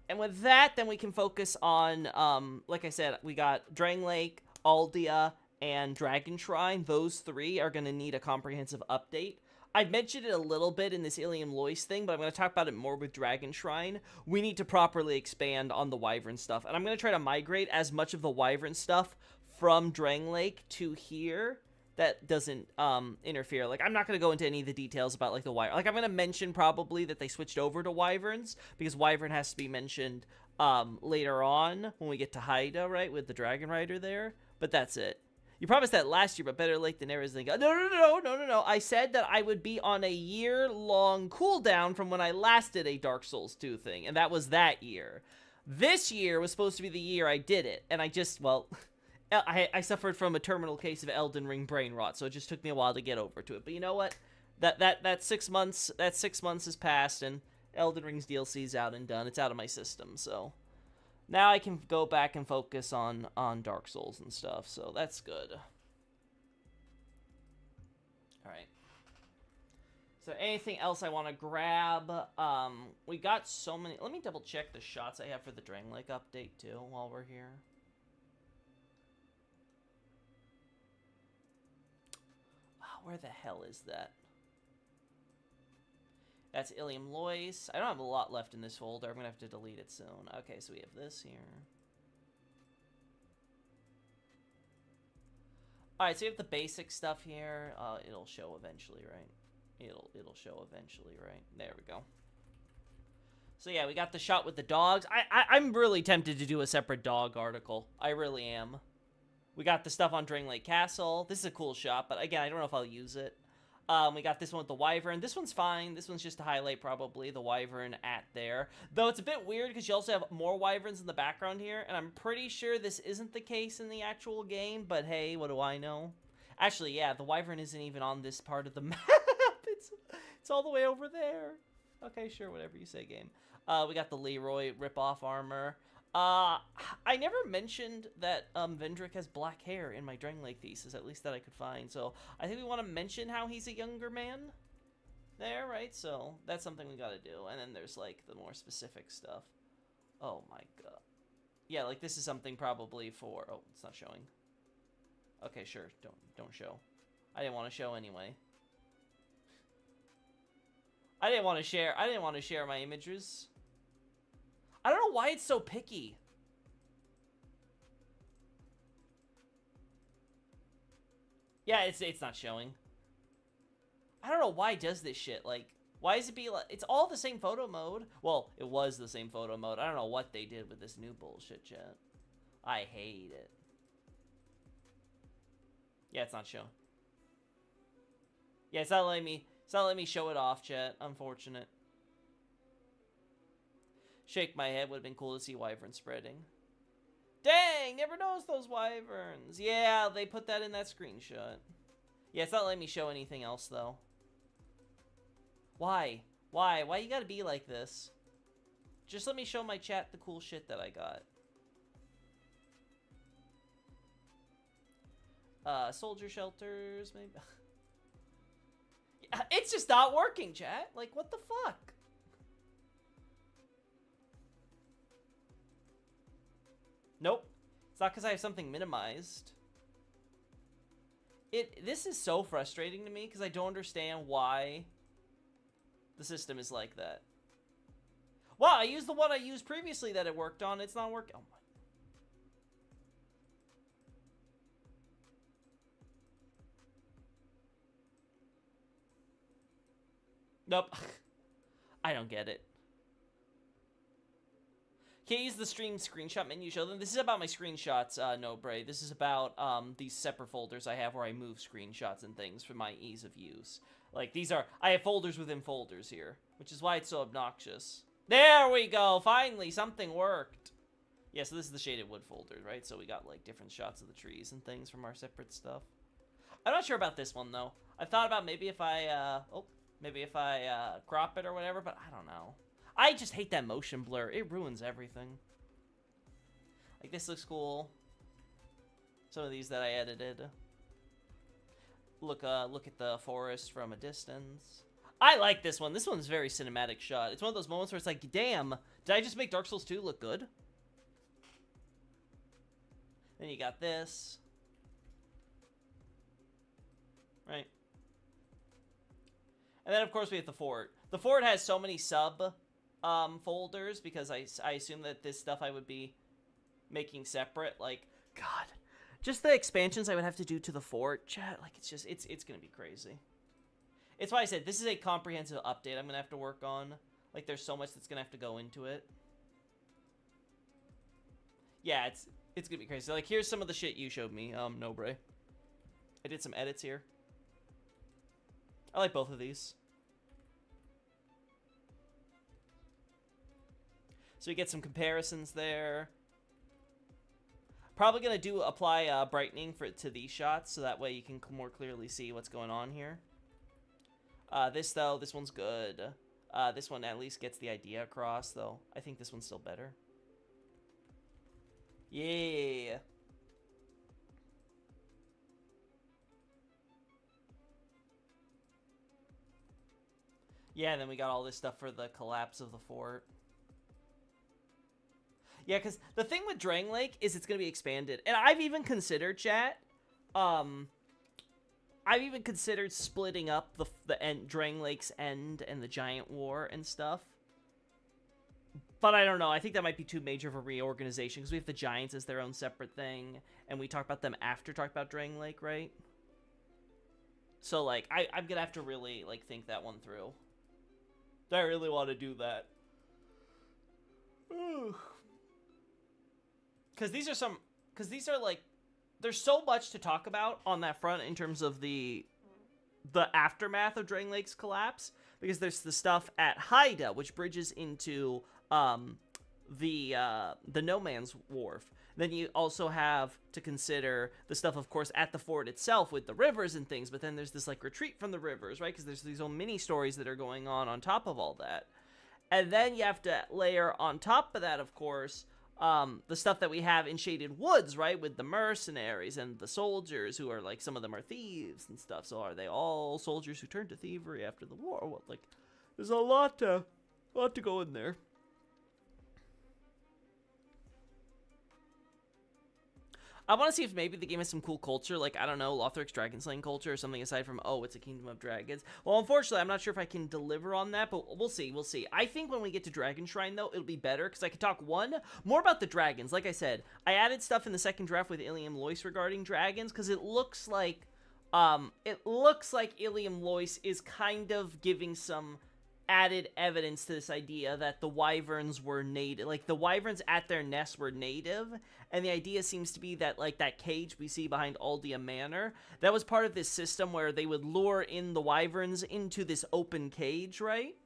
And with that, then we can focus on, like I said, we got Drang Lake, Aldia, and Dragon Shrine. Those three are going to need a comprehensive update. I mentioned it a little bit in this Ilium Lois thing, but I'm going to talk about it more with Dragon Shrine. We need to properly expand on the Wyvern stuff, and I'm going to try to migrate as much of the Wyvern stuff from Drang Lake to here that doesn't interfere. Like, I'm not going to go into any of the details about, like, the Wyvern. Like, I'm going to mention probably that they switched over to Wyverns, because Wyvern has to be mentioned later on when we get to Haida, right, with the Dragon Rider there. But that's it. You promised that last year, but better late than never. No. I said that I would be on a year-long cooldown from when I last did a Dark Souls 2 thing, and that was that year. This year was supposed to be the year I did it, and I just, well, I suffered from a terminal case of Elden Ring brain rot, so it just took me a while to get over to it. But you know what? That 6 months has passed, and Elden Ring's DLC's out and done. It's out of my system, so Now I can go back and focus on Dark Souls and stuff, so that's good. Alright. So anything else I want to grab? We got so many... Let me double check the shots I have for the Drangleic update, too, while we're here. Oh, where the hell is that? That's Ilium Lois. I don't have a lot left in this folder. I'm going to have to delete it soon. Okay, so we have this here. Alright, so we have the basic stuff here. It'll show eventually, right? It'll show eventually, right? There we go. So yeah, we got the shot with the dogs. I'm really tempted to do a separate dog article. I really am. We got the stuff on Drangleic Castle. This is a cool shot, but again, I don't know if I'll use it. We got this one with the wyvern. This one's fine. This one's just to highlight probably the wyvern at there. Though it's a bit weird because you also have more wyverns in the background here, and I'm pretty sure this isn't the case in the actual game, but hey, what do I know? Actually, yeah, the wyvern isn't even on this part of the map. It's all the way over there. Okay, sure, whatever you say, game. We got the Leroy rip-off armor. I never mentioned that Vendrick has black hair in my Drangleic thesis, at least that I could find. So I think we want to mention how he's a younger man there, right? So that's something we got to do. And then there's like the more specific stuff. Oh my god. Yeah, like this is something probably for... Oh, it's not showing. Okay, sure. Don't show. I didn't want to show anyway. I didn't want to share my images. I don't know why it's so picky. Yeah, it's not showing. I don't know why it does this shit. Like, why does it be like... It's all the same photo mode. Well, it was the same photo mode. I don't know what they did with this new bullshit, chat. I hate it. Yeah, it's not showing. Yeah, it's not letting me show it off, chat. Unfortunate. Shake my head. Would have been cool to see wyvern spreading. Dang, never noticed those wyverns. Yeah, they put that in that screenshot. Yeah, it's not letting me show anything else, though. Why? Why? Why you gotta be like this? Just let me show my chat the cool shit that I got. Soldier shelters, maybe. It's just not working, chat. Like, what the fuck? Nope. It's not because I have something minimized. This is so frustrating to me because I don't understand why the system is like that. Wow, I used the one I used previously that it worked on. It's not working. Oh my. Nope. I don't get it. Can't use the stream screenshot menu. Show them. This is about my screenshots, no, Bray. This is about these separate folders I have where I move screenshots and things for my ease of use. Like, these are... I have folders within folders here, which is why it's so obnoxious. There we go! Finally, something worked! Yeah, so this is the shaded wood folder, right? So we got, like, different shots of the trees and things from our separate stuff. I'm not sure about this one, though. I thought about maybe if I, crop it or whatever, but I don't know. I just hate that motion blur. It ruins everything. Like, this looks cool. Some of these that I edited. Look at the forest from a distance. I like this one. This one's a very cinematic shot. It's one of those moments where it's like, damn, did I just make Dark Souls 2 look good? Then you got this. Right. And then, of course, we have the fort. The fort has so many sub... folders, because I assume that this stuff I would be making separate. Like, God, just the expansions I would have to do to the fort, chat, like, it's gonna be crazy. It's why I said this is a comprehensive update I'm gonna have to work on. Like, there's so much that's gonna have to go into it. Yeah, it's gonna be crazy. Like, here's some of the shit you showed me, no, Bray. I did some edits here. I like both of these. So we get some comparisons there. Probably going to apply brightening to these shots, so that way you can more clearly see what's going on here. This one's good. This one at least gets the idea across, though. I think this one's still better. Yeah. Yeah, and then we got all this stuff for the collapse of the fort. Yeah, because the thing with Drangleic is it's going to be expanded. And I've even considered, chat, I've even considered splitting up the end, Drangleic's end and the Giant War and stuff. But I don't know. I think that might be too major of a reorganization because we have the Giants as their own separate thing, and we talk about them after talk about Drangleic, right? So, like, I'm going to have to really, like, think that one through. I really want to do that. Because these are like, there's so much to talk about on that front in terms of the aftermath of Drangleic's collapse. Because there's the stuff at Haida, which bridges into the No Man's Wharf. Then you also have to consider the stuff, of course, at the fort itself with the rivers and things. But then there's this like retreat from the rivers, right? Because there's these little mini stories that are going on top of all that. And then you have to layer on top of that, of course, the stuff that we have in Shaded Woods, right? With the mercenaries and the soldiers who are like, some of them are thieves and stuff. So are they all soldiers who turned to thievery after the war? What, like, there's a lot to go in there. I want to see if maybe the game has some cool culture, like, I don't know, Lothric's dragon slaying culture or something aside from, oh, it's a Kingdom of Dragons. Well, unfortunately, I'm not sure if I can deliver on that, but we'll see, we'll see. I think when we get to Dragon Shrine, though, it'll be better, because I can talk, more about the dragons. Like I said, I added stuff in the second draft with Ilium Lois regarding dragons, because it looks like Ilium Lois is kind of giving some added evidence to this idea that the wyverns were native, like the wyverns at their nest were native, and the idea seems to be that like that cage we see behind Aldea Manor, that was part of this system where they would lure in the wyverns into this open cage, right?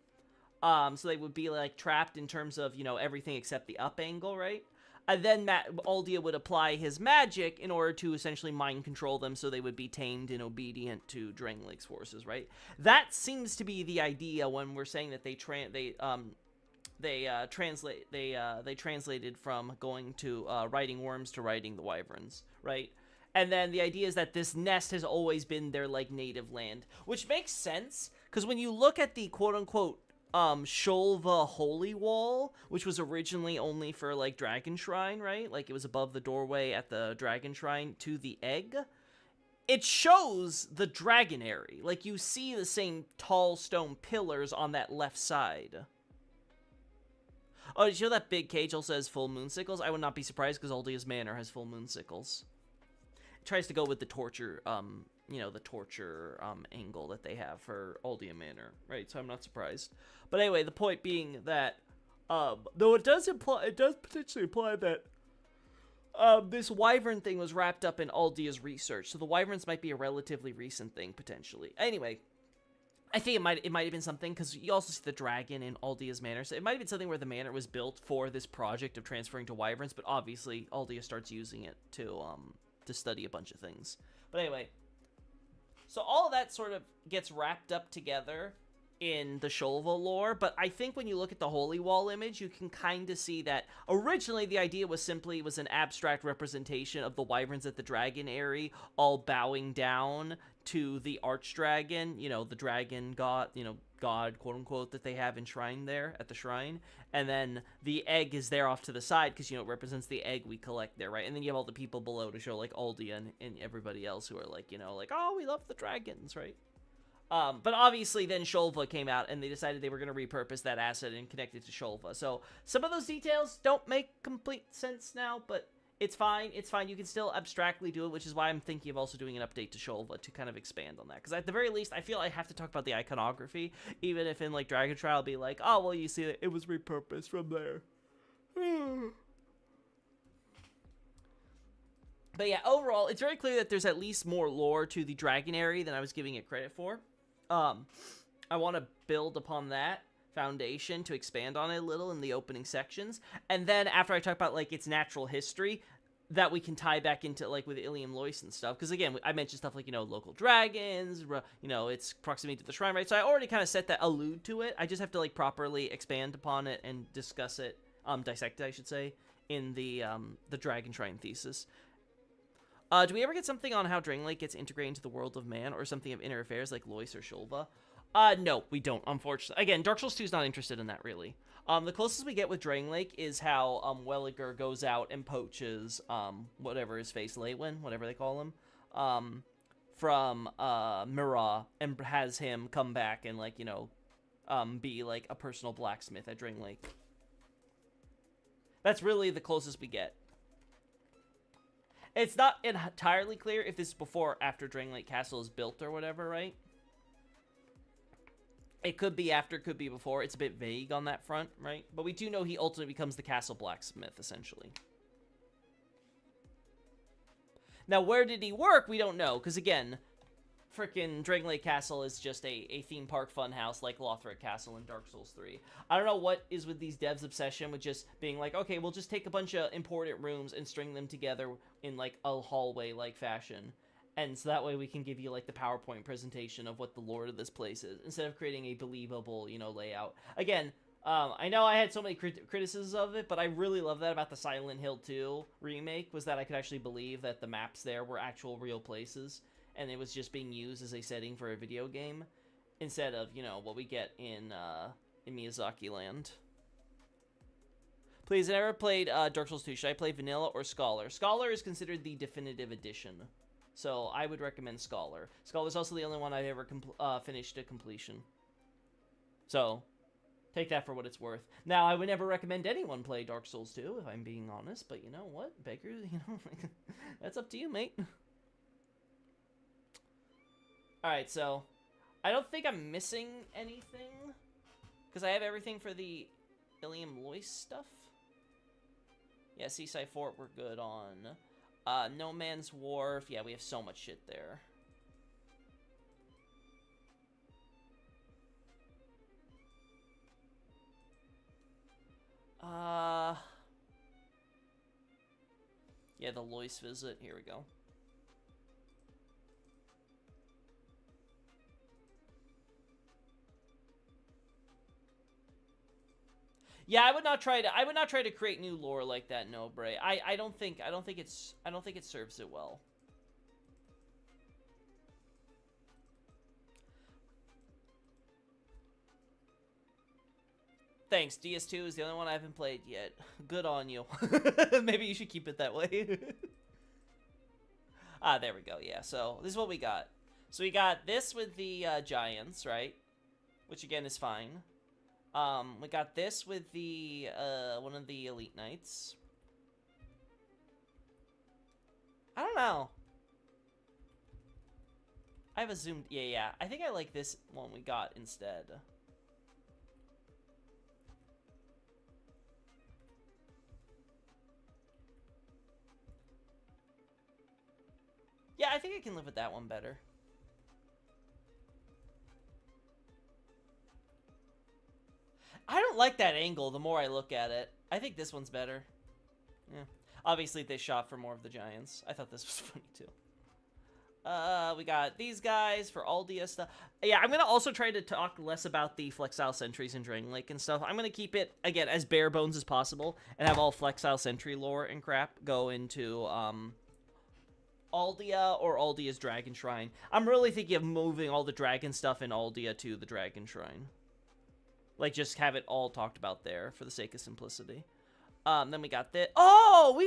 So they would be like trapped in terms of, you know, everything except the up angle, right? And then Aldea would apply his magic in order to essentially mind control them so they would be tamed and obedient to Drangleic's forces, right? That seems to be the idea when we're saying that they translated from going to riding worms to riding the wyverns, right? And then the idea is that this nest has always been their like native land, which makes sense because when you look at the quote-unquote Sholva Holy Wall, which was originally only for, like, Dragon Shrine, right? Like, it was above the doorway at the Dragon Shrine to the egg. It shows the Dragonary. Like, you see the same tall stone pillars on that left side. Oh, did you know that big cage also has full moon sickles? I would not be surprised because Aldea's Manor has full moon sickles. It tries to go with the torture, you know, the torture angle that they have for Aldea Manor, right? So I'm not surprised. But anyway, the point being that, though it does potentially imply that this wyvern thing was wrapped up in Aldea's research, so the wyverns might be a relatively recent thing potentially. Anyway, I think it might have been something because you also see the dragon in Aldea's Manor, so it might have been something where the manor was built for this project of transferring to wyverns, but obviously Aldea starts using it to study a bunch of things. But anyway. So all of that sort of gets wrapped up together in the Sholva lore, but I think when you look at the Holy Wall image, you can kind of see that originally the idea was an abstract representation of the wyverns at the Dragonary all bowing down to the Archdragon, you know, the dragon god, you know, god, quote-unquote, that they have enshrined there at the shrine. And then the egg is there off to the side because, you know, it represents the egg we collect there, right? And then you have all the people below to show, like, Aldea and everybody else who are, like, you know, like, oh, we love the dragons, right? But obviously then Sholva came out and they decided they were going to repurpose that asset and connect it to Sholva. So some of those details don't make complete sense now, but it's fine. It's fine. You can still abstractly do it, which is why I'm thinking of also doing an update to Sholva to kind of expand on that. Because at the very least, I feel I have to talk about the iconography, even if in, like, Dragon Trial, I'll be like, oh, well, you see, it was repurposed from there. But yeah, overall, it's very clear that there's at least more lore to the Dragonary than I was giving it credit for. I want to build upon that foundation to expand on it a little in the opening sections, and then after I talk about, like, its natural history, that we can tie back into, like, with Ilium Lois and stuff, because again, I mentioned stuff like, you know, local dragons, you know, its proximity to the shrine, right? So I already kind of set that, allude to it. I just have to, like, properly expand upon it and discuss it, dissect it, I should say, in the Dragon Shrine thesis. Do we ever get something on how Drangleic gets integrated into the world of man, or something of inner affairs like Lois or Shulva? No, we don't, unfortunately. Again, Dark Souls 2 is not interested in that, really. The closest we get with Drangleic is how, Welliger goes out and poaches, whatever his face, Leywin, whatever they call him, from, Mira, and has him come back and, like, you know, be, like, a personal blacksmith at Drangleic. That's really the closest we get. It's not entirely clear if this is before or after Drangleic Castle is built or whatever, right? It could be after, could be before. It's a bit vague on that front, right? But we do know he ultimately becomes the castle blacksmith, essentially. Now, where did he work? We don't know, because again, frickin' Drangleic Castle is just a theme park fun house like Lothric Castle in Dark Souls 3. I don't know what is with these devs' obsession with just being like, okay, we'll just take a bunch of important rooms and string them together in like a hallway-like fashion. And so that way we can give you like the PowerPoint presentation of what the lore of this place is, instead of creating a believable, you know, layout. Again, I know I had so many criticisms of it, but I really love that about the Silent Hill 2 remake, was that I could actually believe that the maps there were actual real places, and it was just being used as a setting for a video game, instead of, you know, what we get in Miyazaki Land. Please, I never played Dark Souls 2. Should I play Vanilla or Scholar? Scholar is considered the definitive edition, so I would recommend Scholar. Scholar's also the only one I've ever finished to completion. So, take that for what it's worth. Now, I would never recommend anyone play Dark Souls 2, if I'm being honest, but you know what? Baker, you know, that's up to you, mate. Alright, so, I don't think I'm missing anything, because I have everything for the Ilium Lois stuff. Yeah, Seaside Fort we're good on. No Man's Wharf, yeah, we have so much shit there. Yeah, the Lois visit, here we go. Yeah, I would not try to create new lore like that, no, Bray. I don't think it serves it well. Thanks. DS2 is the only one I haven't played yet. Good on you. Maybe you should keep it that way. Ah, there we go. Yeah, so this is what we got. So we got this with the Giants, right? Which again is fine. We got this with the, one of the Elite Knights. I don't know. I have a zoomed, yeah. I think I like this one we got instead. Yeah, I think I can live with that one better. I don't like that angle the more I look at it. I think this one's better. Yeah. Obviously, they shot for more of the Giants. I thought this was funny, too. We got these guys for Aldia stuff. Yeah, I'm going to also try to talk less about the Flexile Sentries and Drangleic and stuff. I'm going to keep it, again, as bare bones as possible and have all Flexile Sentry lore and crap go into, Aldia or Aldia's Dragon Shrine. I'm really thinking of moving all the dragon stuff in Aldia to the Dragon Shrine. Like, just have it all talked about there for the sake of simplicity. Then we got this. Oh,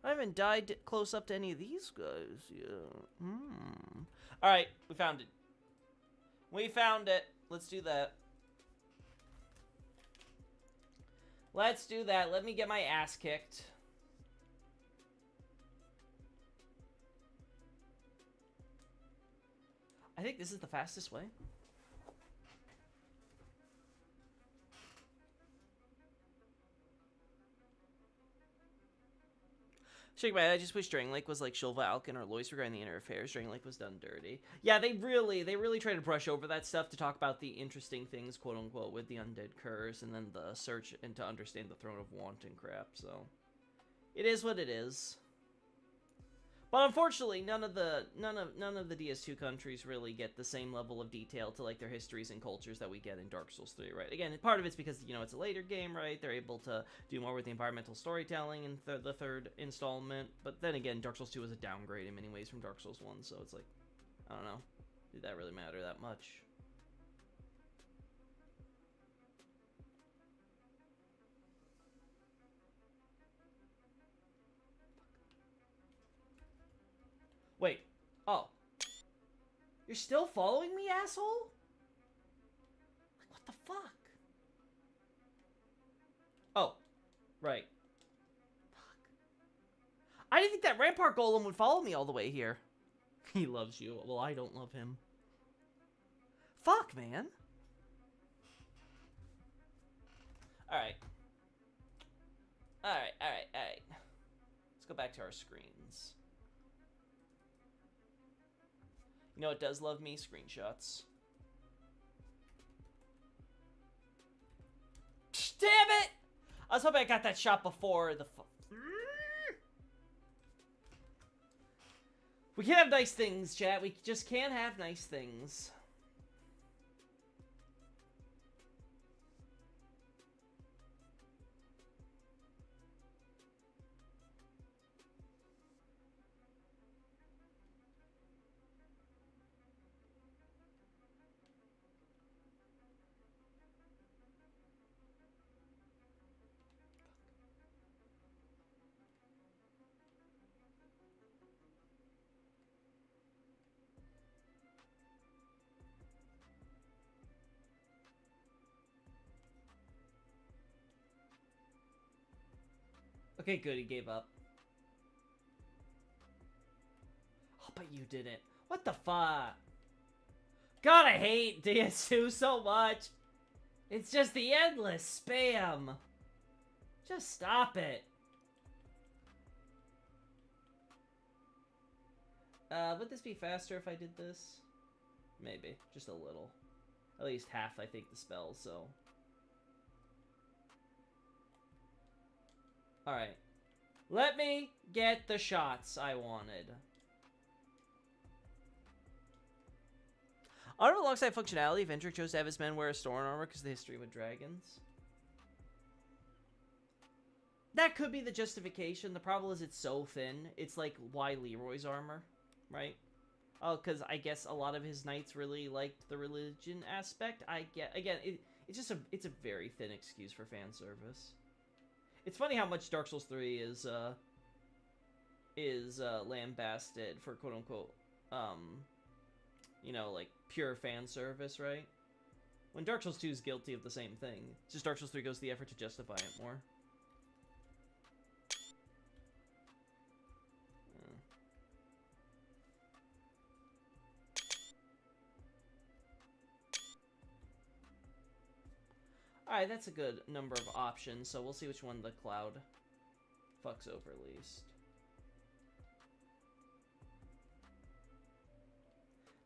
I haven't died close up to any of these guys yet. Alright, we found it. We found it. Let's do that. Let's do that. Let me get my ass kicked. I think this is the fastest way. Shake my head, I just wish Drangleic was like Shulva, Alkin, or Lois regarding the inner affairs. Drangleic was done dirty. Yeah, they really try to brush over that stuff to talk about the interesting things, quote unquote, with the undead curse and then the search and to understand the Throne of Want and crap, so. It is what it is. But unfortunately, none of the DS2 countries really get the same level of detail to like their histories and cultures that we get in Dark Souls 3, right? Again, part of it's because it's a later game, right? They're able to do more with the environmental storytelling in the third installment. But then again, Dark Souls 2 was a downgrade in many ways from Dark Souls 1, so it's like, I don't know, did that really matter that much? Wait. Oh. You're still following me, asshole? Like, what the fuck? Oh. Right. Fuck. I didn't think that Rampart Golem would follow me all the way here. He loves you. Well, I don't love him. Fuck, man. Alright. Alright. Let's go back to our screens. You know it does love me? Screenshots. Damn it! I was hoping I got that shot before the We can't have nice things, chat. We just can't have nice things. Okay, good, he gave up. Oh, but you didn't. What the fuck? God, I hate DS2 so much. It's just the endless spam. Just stop it. Would this be faster if I did this? Maybe. Just a little. At least half, I think, the spells, so... Alright. Let me get the shots I wanted. Armor alongside functionality, Vendrick chose to have his men wear a Storin armor because of the history with dragons. That could be the justification. The problem is it's so thin. It's like, why Leroy's armor, right? Oh, because I guess a lot of his knights really liked the religion aspect. I get, again, it's just it's a very thin excuse for fan service. It's funny how much Dark Souls 3 is lambasted for quote unquote, you know, like pure fan service, right? When Dark Souls 2 is guilty of the same thing. It's just Dark Souls 3 goes to the effort to justify it more. Alright, that's a good number of options, so we'll see which one the cloud fucks over least.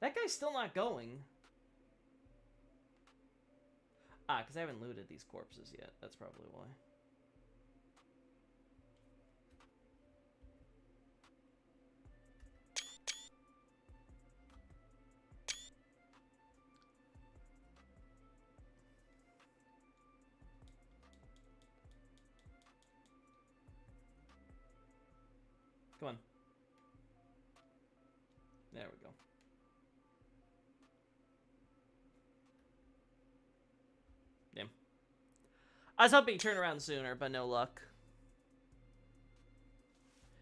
That guy's still not going. Ah, because I haven't looted these corpses yet. That's probably why. Come on. There we go. Damn. I was hoping he'd turn around sooner, but no luck.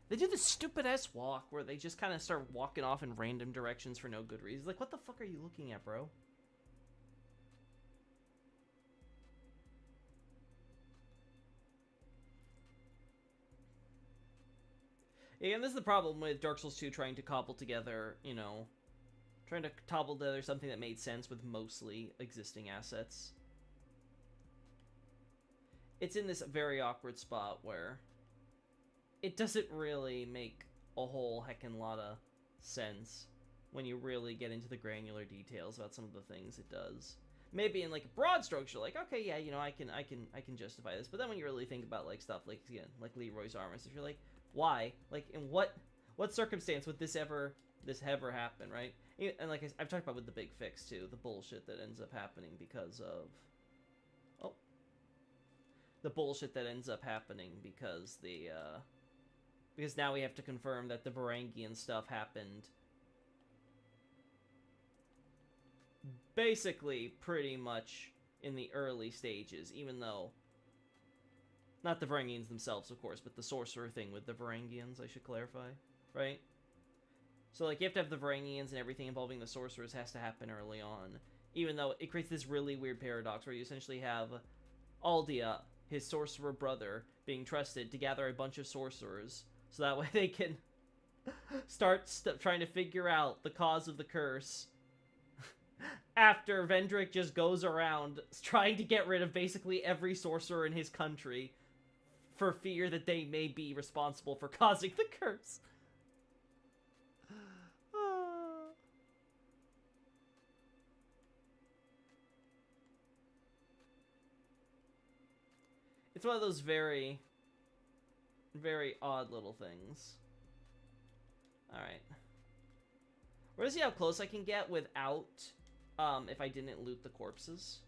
They do this stupid-ass walk where they just kind of start walking off in random directions for no good reason. Like, what the fuck are you looking at, bro? Yeah, and this is the problem with Dark Souls 2 trying to cobble together, you know, trying to cobble together something that made sense with mostly existing assets. It's in this very awkward spot where it doesn't really make a whole heckin' lot of sense when you really get into the granular details about some of the things it does. Maybe in like broad strokes you're like, okay, yeah, you know, I can justify this. But then when you really think about like stuff like, again, like Leroy's armor, if you're like, why? Like, in what what circumstance would this ever happen, right? And like I've talked about with the big fix too, the bullshit that ends up happening because of the bullshit that ends up happening because because now we have to confirm that the Varangian stuff happened basically pretty much in the early stages, even though not the Varangians themselves, of course, but the sorcerer thing with the Varangians, I should clarify, right? So, like, you have to have the Varangians and everything involving the sorcerers has to happen early on, even though it creates this really weird paradox where you essentially have Aldia, his sorcerer brother, being trusted to gather a bunch of sorcerers, so that way they can start trying to figure out the cause of the curse after Vendrick just goes around trying to get rid of basically every sorcerer in his country for fear that they may be responsible for causing the curse. It's one of those very, very odd little things. Alright. We're gonna see how close I can get without, if I didn't loot the corpses.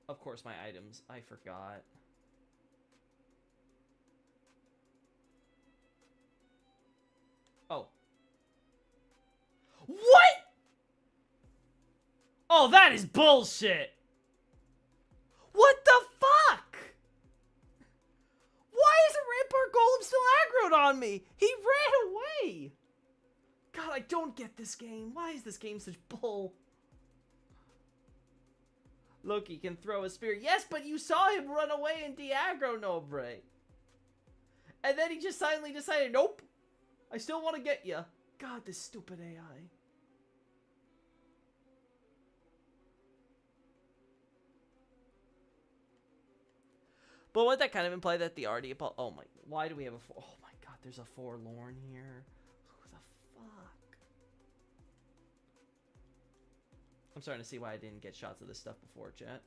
Of course, my items. I forgot. Oh. What?! Oh, that is bullshit! What the fuck?! Why is a Rampart Golem still aggroed on me? He ran away! God, I don't get this game. Why is this game such bull? Loki can throw a spear. Yes, but you saw him run away and de-aggro Nobre. And then he just suddenly decided, nope, I still want to get you. God, this stupid AI. But would that kind of imply that the Artie... Oh my... Why do we have a... Oh my god, there's a Forlorn here. Who the fuck? I'm starting to see why I didn't get shots of this stuff before, chat.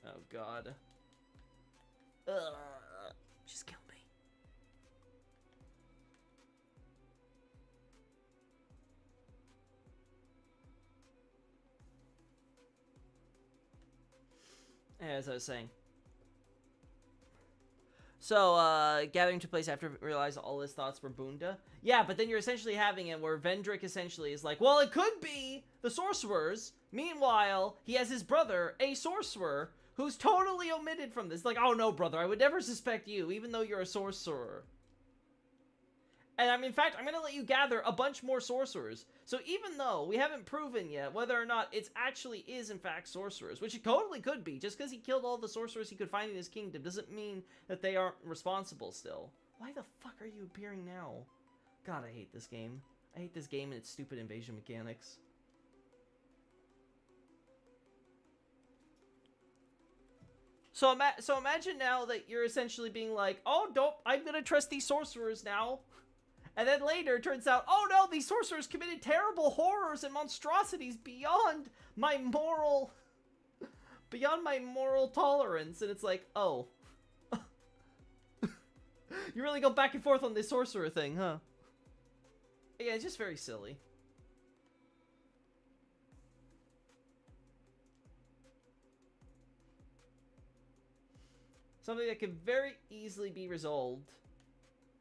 Oh god. Ugh. Just kill me. As I was saying. So, gathering took place after realized all his thoughts were Bunda. Yeah, but then you're essentially having it where Vendrick essentially is like, well, it could be the sorcerers. Meanwhile, he has his brother, a sorcerer, who's totally omitted from this. Like, oh no, brother, I would never suspect you, even though you're a sorcerer. And in fact, I'm going to let you gather a bunch more sorcerers. So even though we haven't proven yet whether or not it actually is in fact sorcerers, which it totally could be, just because he killed all the sorcerers he could find in his kingdom doesn't mean that they aren't responsible still. Why the fuck are you appearing now? God, I hate this game. I hate this game and its stupid invasion mechanics. So imagine now that you're essentially being like, oh, I'm going to trust these sorcerers now. And then later, it turns out, oh no, these sorcerers committed terrible horrors and monstrosities beyond my moral tolerance. And it's like, oh. You really go back and forth on this sorcerer thing, huh? Yeah, it's just very silly. Something that could very easily be resolved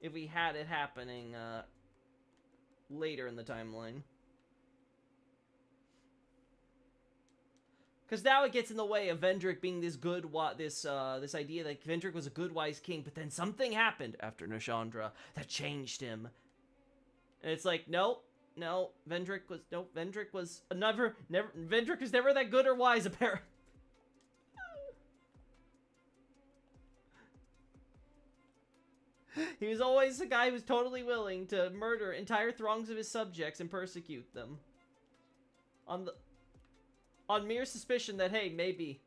if we had it happening later in the timeline. Because now it gets in the way of Vendrick being this good, this idea that Vendrick was a good, wise king, but then something happened after Nashandra that changed him. And it's like, nope, no, Vendrick was never, Vendrick was never that good or wise, apparently. He was always a guy who was totally willing to murder entire throngs of his subjects and persecute them. On mere suspicion that, hey, maybe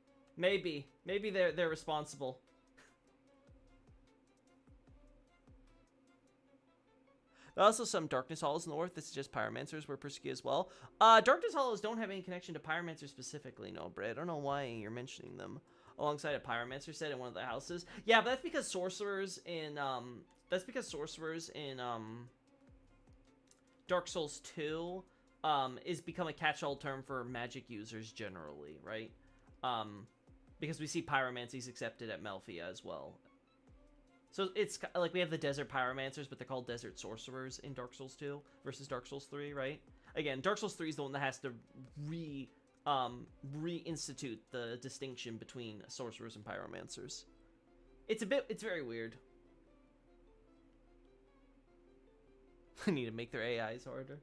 they're responsible. There are also some Darkness Hollows in the north that suggest Pyromancers were persecuted as well. Darkness Hollows don't have any connection to Pyromancers specifically, no, Brad. I don't know why you're mentioning them. alongside a pyromancer set in one of the houses. Yeah, but that's because sorcerers in Dark Souls 2 is become a catch-all term for magic users generally, right? Because we see pyromancies accepted at Melfia as well. So it's like we have the desert pyromancers, but they're called desert sorcerers in Dark Souls 2 versus Dark Souls 3, right? Again, Dark Souls 3 is the one that has to reinstitute the distinction between sorcerers and pyromancers. It's very weird. I need to make their AIs harder.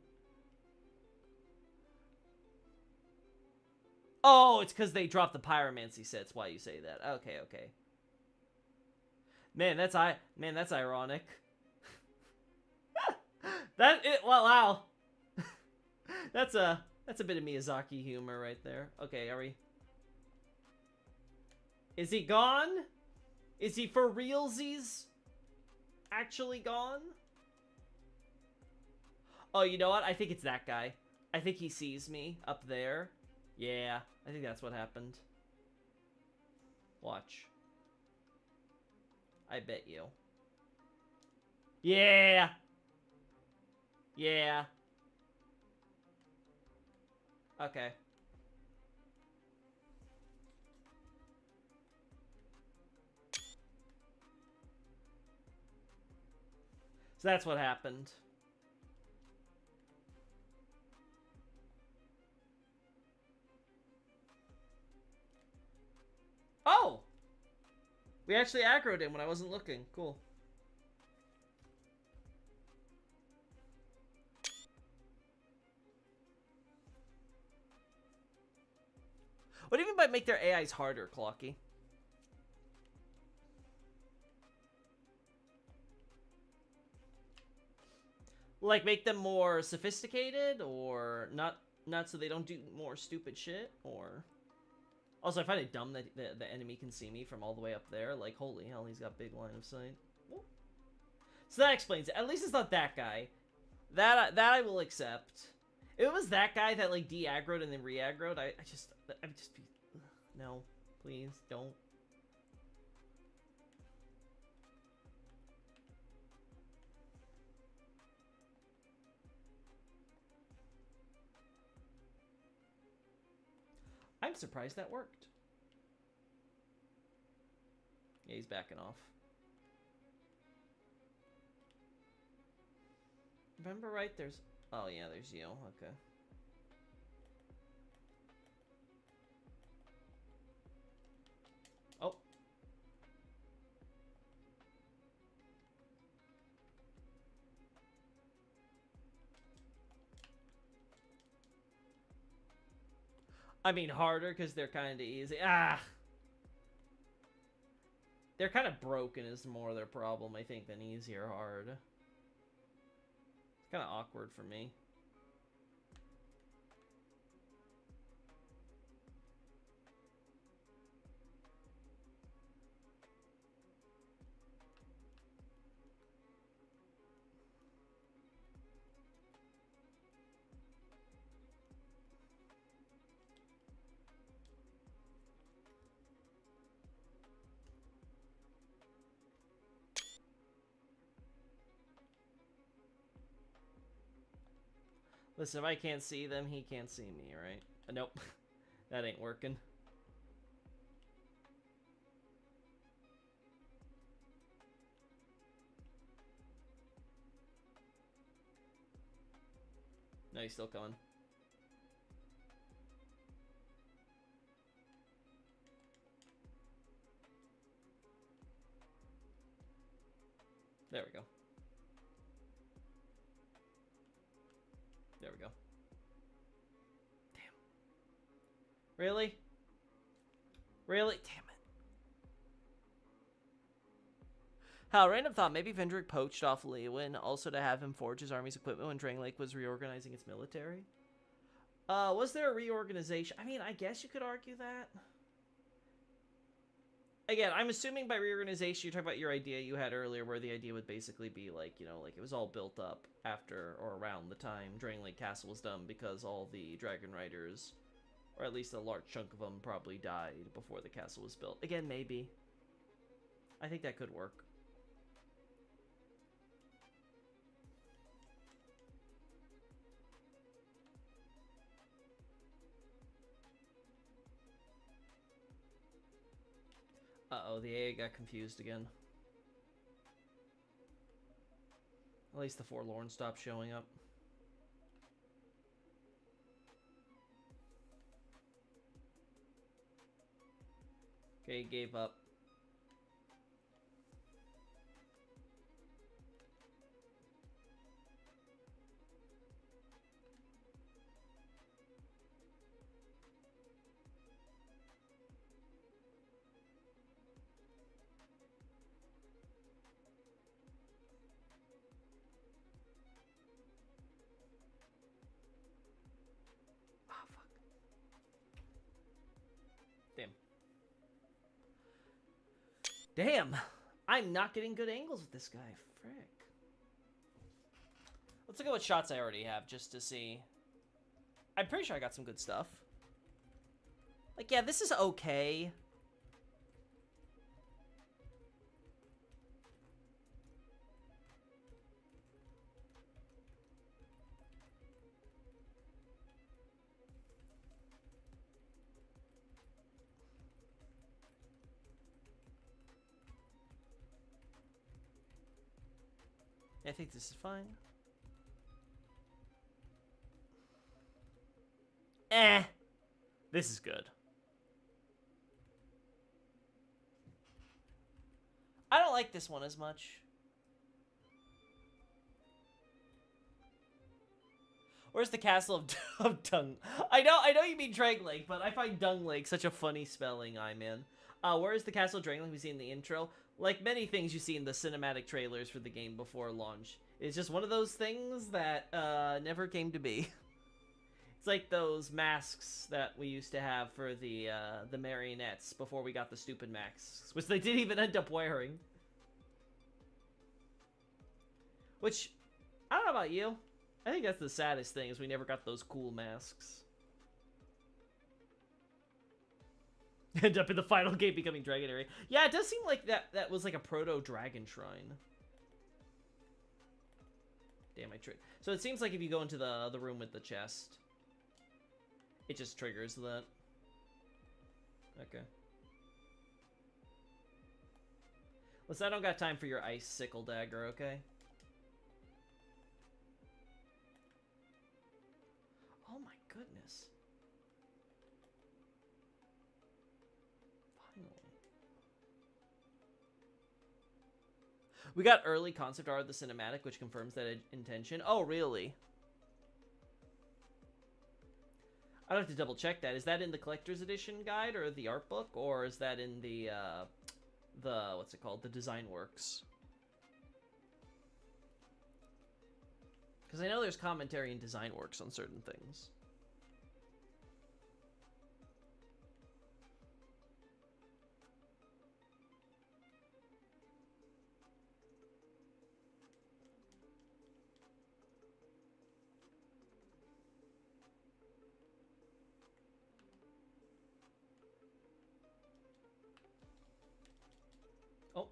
Oh, it's because they dropped the pyromancy sets. Why you say that? Okay, okay. Man, that's ironic. Wow. That's a bit of Miyazaki humor right there. Okay, are we? Is he gone? Is he for realsies? Actually gone? Oh, you know what? I think it's that guy. I think he sees me up there. Yeah, I think that's what happened. Watch. I bet you. Yeah! Yeah. Okay. So that's what happened. Oh! We actually aggroed him when I wasn't looking. Cool. What do you mean by make their AIs harder, Clocky? Like make them more sophisticated, or not so they don't do more stupid shit, or... Also, I find it dumb that the enemy can see me from all the way up there. Like, holy hell, he's got big line of sight. So that explains it. At least it's not that guy. That I will accept. If it was that guy that, like, de-aggroed and then re-aggroed, I'd just be... No, please, don't. I'm surprised that worked. Yeah, he's backing off. Remember, right? There's... Oh, yeah, there's you. Okay. Oh. I mean, harder because they're kind of easy. Ah! They're kind of broken is more their problem, I think, than easy or hard. It's kind of awkward for me. Listen, if I can't see them, he can't see me, right? Nope. That ain't working. No, he's still coming. There we go. There we go. Damn. Really? Really? Damn it. How random thought, maybe Vendrick poached off Leeuwin also to have him forge his army's equipment when Drangleic was reorganizing its military? Was there a reorganization? I mean, I guess you could argue that. Again, I'm assuming by reorganization, you're talking about your idea you had earlier, where the idea would basically be like, you know, like it was all built up after or around the time Drangleic Castle was done because all the Dragon Riders Or at least a large chunk of them probably died before the castle was built. Again, maybe. I think that could work. Uh-oh, the AA got confused again. At least the Forlorn stopped showing up. Okay, he gave up. Ah, fuck. Damn. Damn! I'm not getting good angles with this guy. Frick. Let's look at what shots I already have, just to see. I'm pretty sure I got some good stuff. Like, yeah, this is okay. I think this is fine. This is good. I don't like this one as much. Where's the castle of Dung? I know you mean Drang Lake, but I find Dung Lake such a funny spelling, I'm in. Where is the castle of Drang Lake we see in the intro? Like many things you see in the cinematic trailers for the game before launch, it's just one of those things that never came to be. It's like those masks that we used to have for the marionettes before we got the stupid masks, which they didn't even end up wearing. Which, I don't know about you, I think that's the saddest thing, is we never got those cool masks. End up in the final game becoming Dragon Area. Yeah, it does seem like that was like a proto-dragon shrine. Damn, I tricked. So it seems like if you go into the room with the chest, it just triggers that. Okay. Listen, I don't got time for your ice sickle dagger, okay? Oh my goodness. Finally. We got early concept art of the cinematic, which confirms that intention. Oh, really? I'd have to double check that. Is that in the collector's edition guide or the art book, or is that in the what's it called? The design works? Because I know there's commentary in design works on certain things. Oh.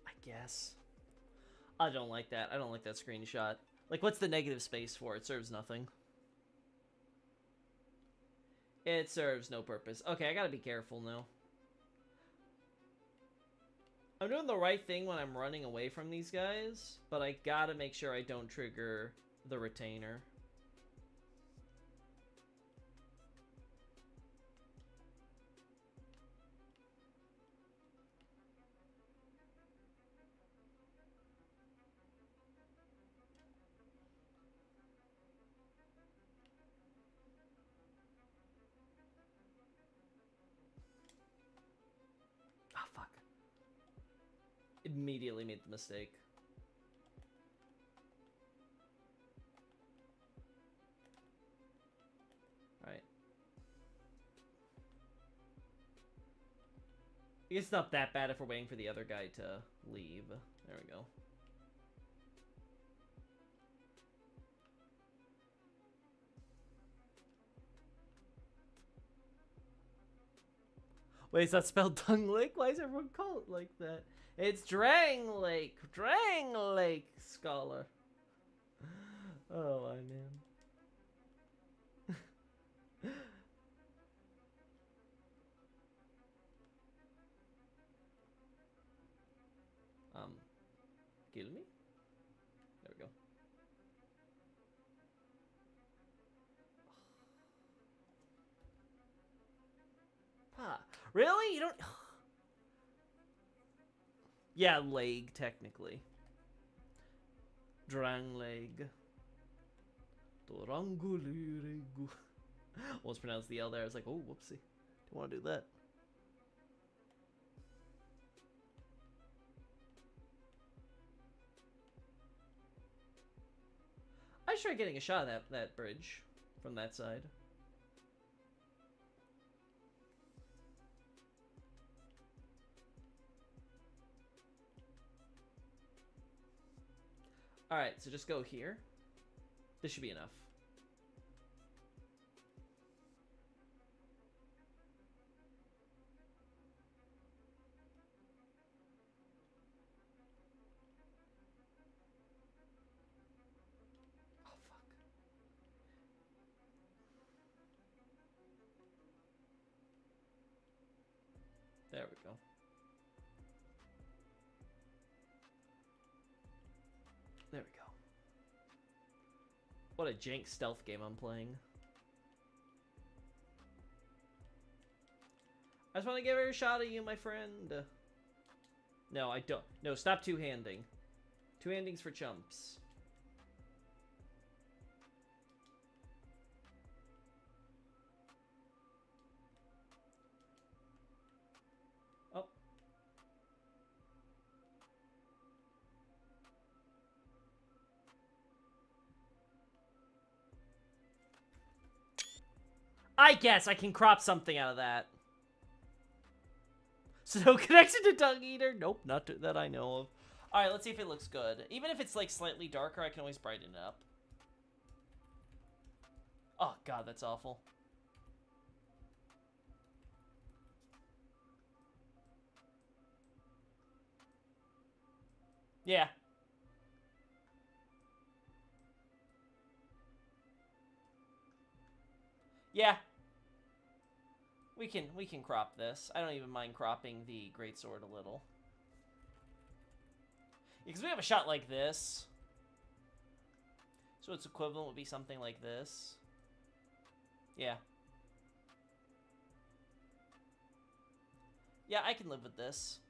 I guess. I don't like that. I don't like that screenshot. Like, what's the negative space for? It serves nothing. It serves no purpose. Okay, I gotta be careful now. I'm doing the right thing when I'm running away from these guys, but I gotta make sure I don't trigger the retainer. Ah, fuck. Immediately made the mistake. Alright. It's not that bad if we're waiting for the other guy to leave. There we go. Wait, is that spelled Tongue Lake? Why is everyone call it like that? It's Drang Lake. Drang Lake, scholar. Oh, my man. Kill me? There we go. Pa. Really? You don't... Yeah, leg, technically. Drang leg. Doranguliregu. Almost pronounced the L there. I was like, oh, whoopsie. Don't want to do that. I should try getting a shot at that bridge from that side. Alright, so just go here. This should be enough. Oh, fuck. There we go. There we go. What a jank stealth game I'm playing. I just want to give her a shot at you, my friend. No, I don't. No, stop two-handing. Two-handing's for chumps. Oh. I guess I can crop something out of that. So no connection to Tongue Eater? Nope, not that I know of. Alright, let's see if it looks good. Even if it's like slightly darker, I can always brighten it up. Oh god, that's awful. Yeah. Yeah. We can crop this. I don't even mind cropping the greatsword a little. Because we have a shot like this. So its equivalent would be something like this. Yeah. Yeah, I can live with this.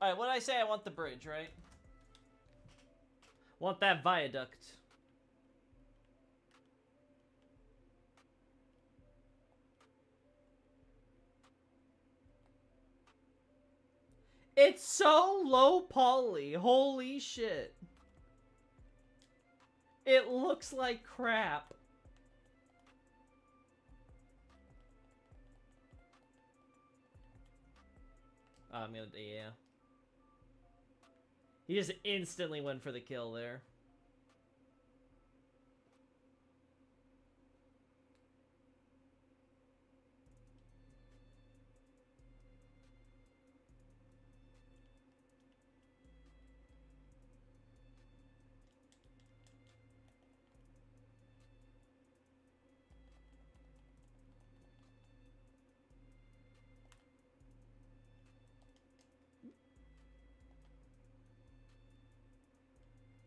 Alright, what did I say? I want the bridge, right? Want that viaduct. It's so low poly. Holy shit. It looks like crap. I'm gonna, yeah. He just instantly went for the kill there.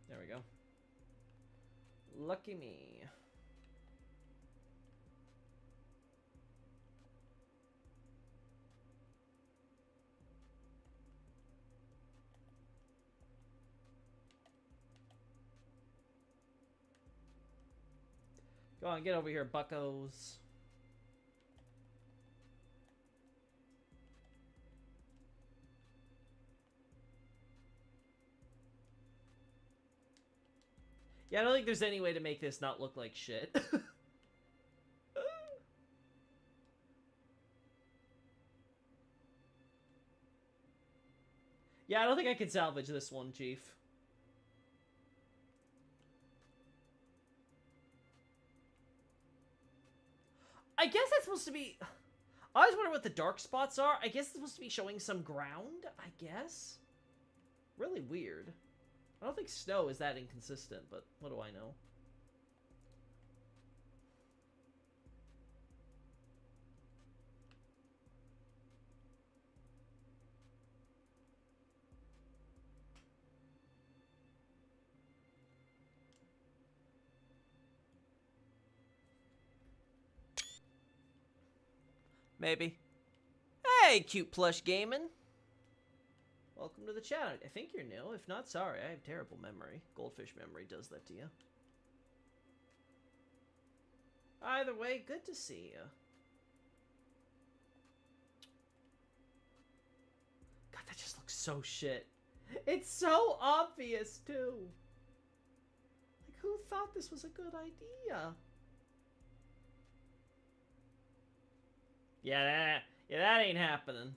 There we go. Lucky me. Go on, get over here, buckos. Yeah, I don't think there's any way to make this not look like shit. Yeah, I don't think I can salvage this one, Chief. I guess that's supposed to be... I always wonder what the dark spots are. I guess it's supposed to be showing some ground, I guess? Really weird. I don't think snow is that inconsistent, but what do I know? Maybe. Hey, cute plush gaming. Welcome to the chat. I think you're new. If not, sorry. I have terrible memory. Goldfish memory does that to you. Either way, good to see you. God, that just looks so shit. It's so obvious, too. Like, who thought this was a good idea? Yeah, that ain't happening.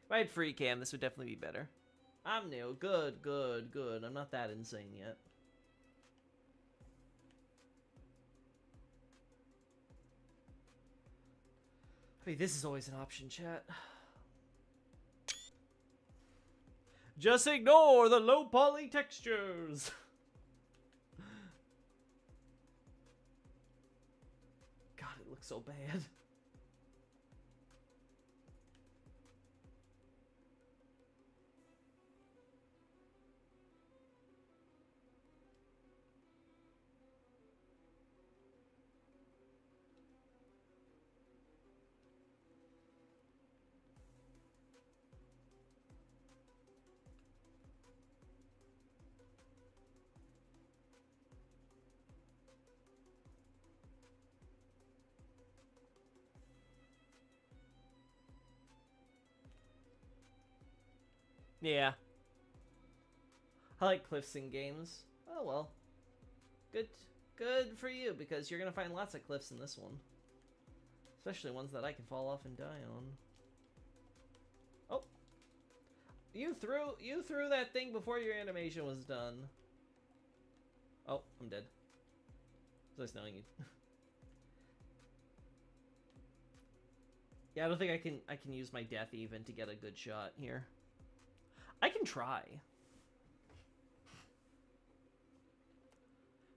If I had free cam, this would definitely be better. I'm new. Good, good, good. I'm not that insane yet. I mean, this is always an option, chat. Just ignore the low poly textures. God, it looks so bad. Yeah. I like cliffs in games. Oh well. Good for you, because you're gonna find lots of cliffs in this one. Especially ones that I can fall off and die on. Oh. You threw that thing before your animation was done. Oh, I'm dead. It's nice knowing you. Yeah, I don't think I can use my death even to get a good shot here. I can try.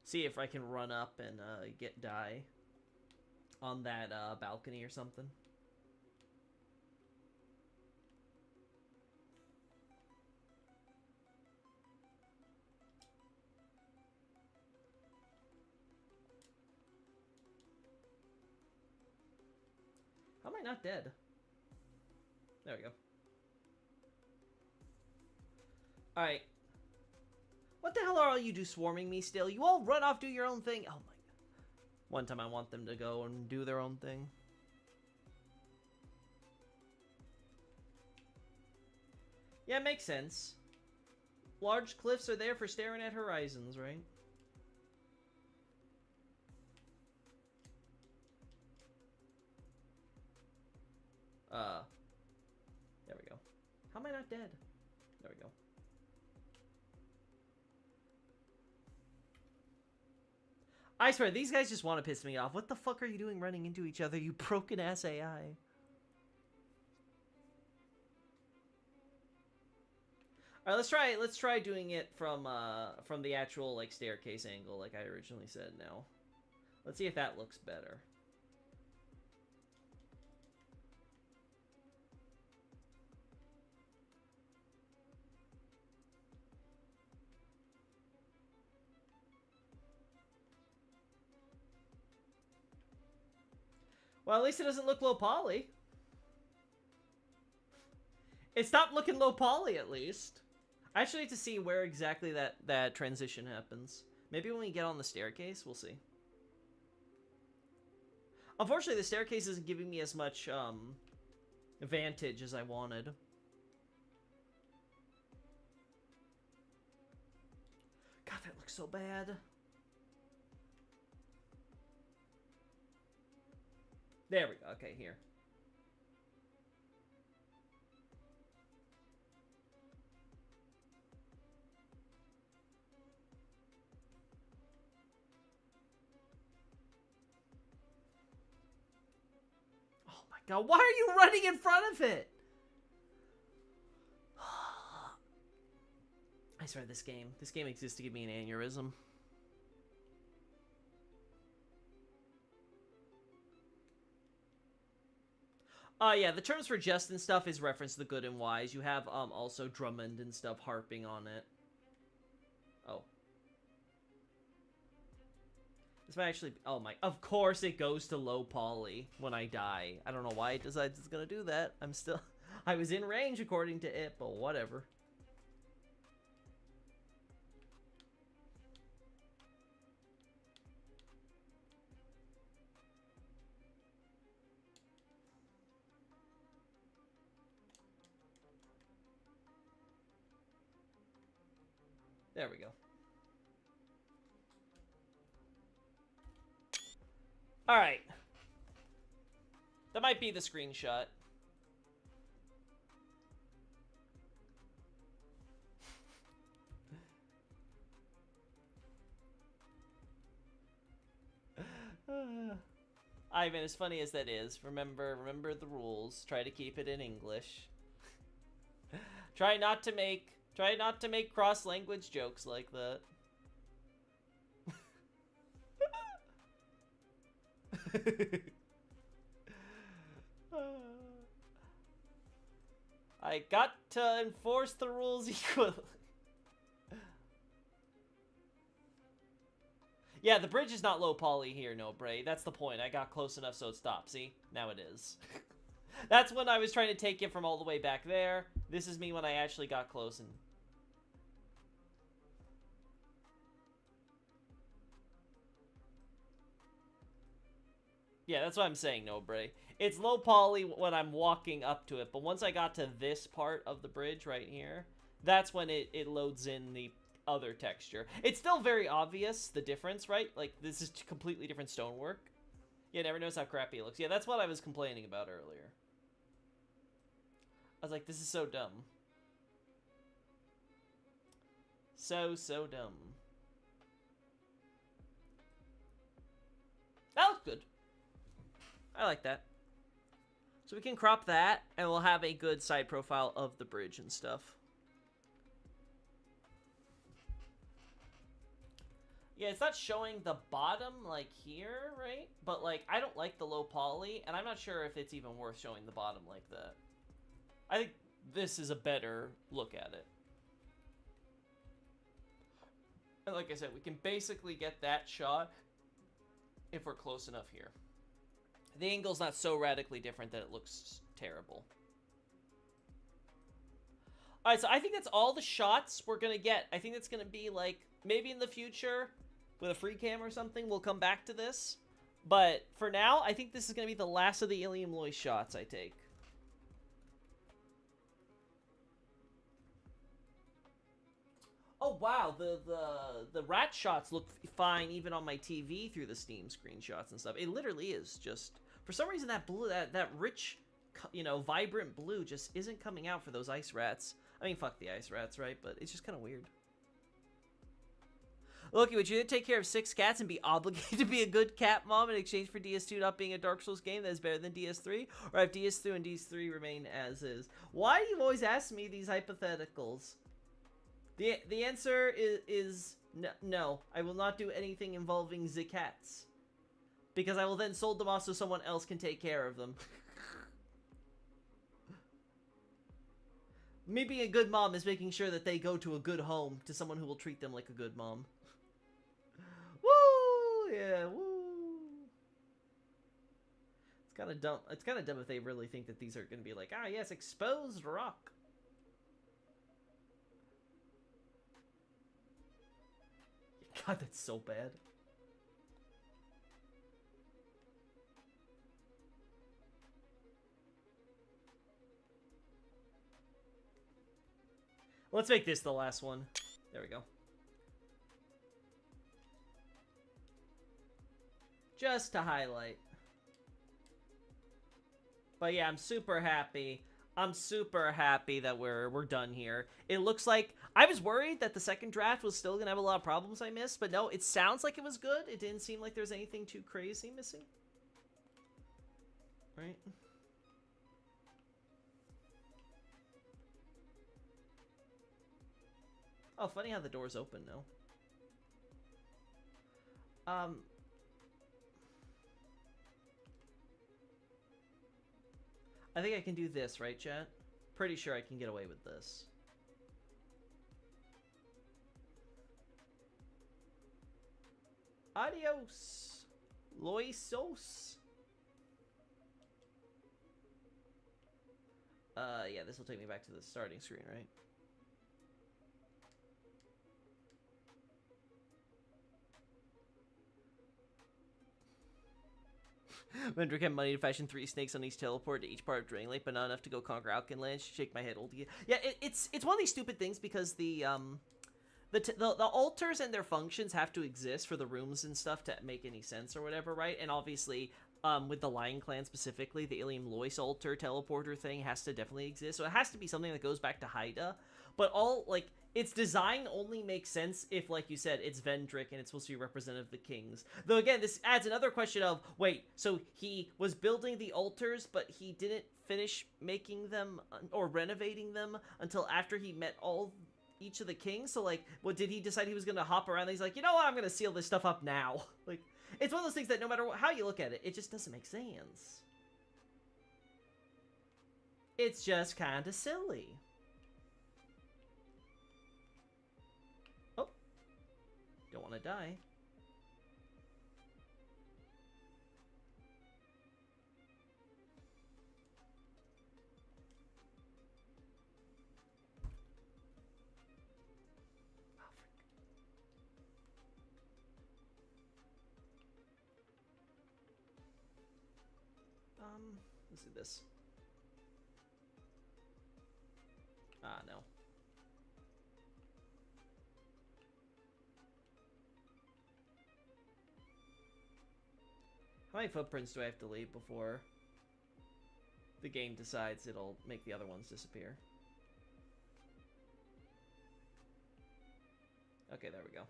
See if I can run up and get die on that balcony or something. How am I not dead? There we go. Alright. What the hell are all you do swarming me still? You all run off, do your own thing. Oh my god. One time I want them to go and do their own thing. Yeah, makes sense. Large cliffs are there for staring at horizons, right? There we go. How am I not dead? There we go. I swear, these guys just want to piss me off. What the fuck are you doing running into each other, you broken-ass AI? Alright, let's try doing it from the actual, like, staircase angle, like I originally said now. Let's see if that looks better. Well, at least it doesn't look low poly. It stopped looking low poly, at least. I actually need to see where exactly that transition happens. Maybe when we get on the staircase, we'll see. Unfortunately, the staircase isn't giving me as much advantage as I wanted. God, that looks so bad. There we go. Okay, here. God, why are you running in front of it? I swear this game exists to give me an aneurysm. Yeah, the terms for just and stuff is reference to the good and wise. You have, also Drummond and stuff harping on it. Oh. This might actually... Oh my... Of course it goes to low poly when I die. I don't know why it decides it's gonna do that. I'm still... I was in range according to it, but whatever. There we go. Alright. That might be the screenshot. Ivan, as funny as that is, remember the rules. Try to keep it in English. Try not to make cross-language jokes like that. I got to enforce the rules equally. Yeah, the bridge is not low poly here, no, Bray. That's the point. I got close enough so it stopped. See? Now it is. That's when I was trying to take it from all the way back there. This is me when I actually got close and... Yeah, that's what I'm saying, no, Bray. It's low poly when I'm walking up to it, but once I got to this part of the bridge right here, that's when it loads in the other texture. It's still very obvious, the difference, right? Like, this is completely different stonework. Yeah, never knows how crappy it looks. Yeah, that's what I was complaining about earlier. I was like, this is so dumb. So dumb. That looks good. I like that. So we can crop that, and we'll have a good side profile of the bridge and stuff. Yeah, it's not showing the bottom, like, here, right? But, like, I don't like the low poly, and I'm not sure if it's even worth showing the bottom like that. I think this is a better look at it. And like I said, we can basically get that shot if we're close enough here. The angle's not so radically different that it looks terrible. Alright, so I think that's all the shots we're gonna get. I think that's gonna be, like, maybe in the future, with a free cam or something, we'll come back to this. But for now, I think this is gonna be the last of the Ilium Loy shots I take. Oh wow, the rat shots look fine even on my TV through the Steam screenshots and stuff. It literally is just, for some reason that blue, that rich, you know, vibrant blue just isn't coming out for those ice rats. I mean, fuck the ice rats, right? But it's just kind of weird. Loki, would you take care of 6 cats and be obligated to be a good cat mom in exchange for DS2 not being a Dark Souls game that is better than DS3? Or have DS2 and DS3 remain as is? Why do you always ask me these hypotheticals? The answer is no. I will not do anything involving the cats. Because I will then sold them off so someone else can take care of them. Me being a good mom is making sure that they go to a good home, to someone who will treat them like a good mom. Woo! Yeah, woo! It's kind of dumb. It's kind of dumb if they really think that these are going to be like, ah, yes, exposed rock. God, that's so bad. Let's make this the last one. There we go. Just to highlight. But yeah, I'm super happy. I'm super happy that we're done here. It looks like... I was worried that the second draft was still going to have a lot of problems I missed, but no, it sounds like it was good. It didn't seem like there was anything too crazy missing. Right? Oh, funny how the door's open now. I think I can do this, right, chat? Pretty sure I can get away with this. Adios, Loisos. Yeah, this will take me back to the starting screen, right? Vendrick had money to fashion 3 snakes on each teleport to each part of Drain Lake, but not enough to go conquer Alkenland. Shake my head, old. Yeah, it's one of these stupid things because the altars and their functions have to exist for the rooms and stuff to make any sense or whatever, right? And obviously, with the Lion Clan specifically, the Ilium Lois altar teleporter thing has to definitely exist. So it has to be something that goes back to Haida. But its design only makes sense if, like you said, it's Vendrick and it's supposed to be representative of the kings. Though again, this adds another question of, wait, so he was building the altars, but he didn't finish making them or renovating them until after he met each of the kings? So, like, what, did he decide he was gonna hop around? He's like, you know what, I'm gonna seal this stuff up now. Like, it's one of those things that no matter how you look at it, it just doesn't make sense. It's just kind of silly. Oh. Don't want to die. Let's do this. Ah, no. How many footprints do I have to leave before the game decides it'll make the other ones disappear? Okay, there we go.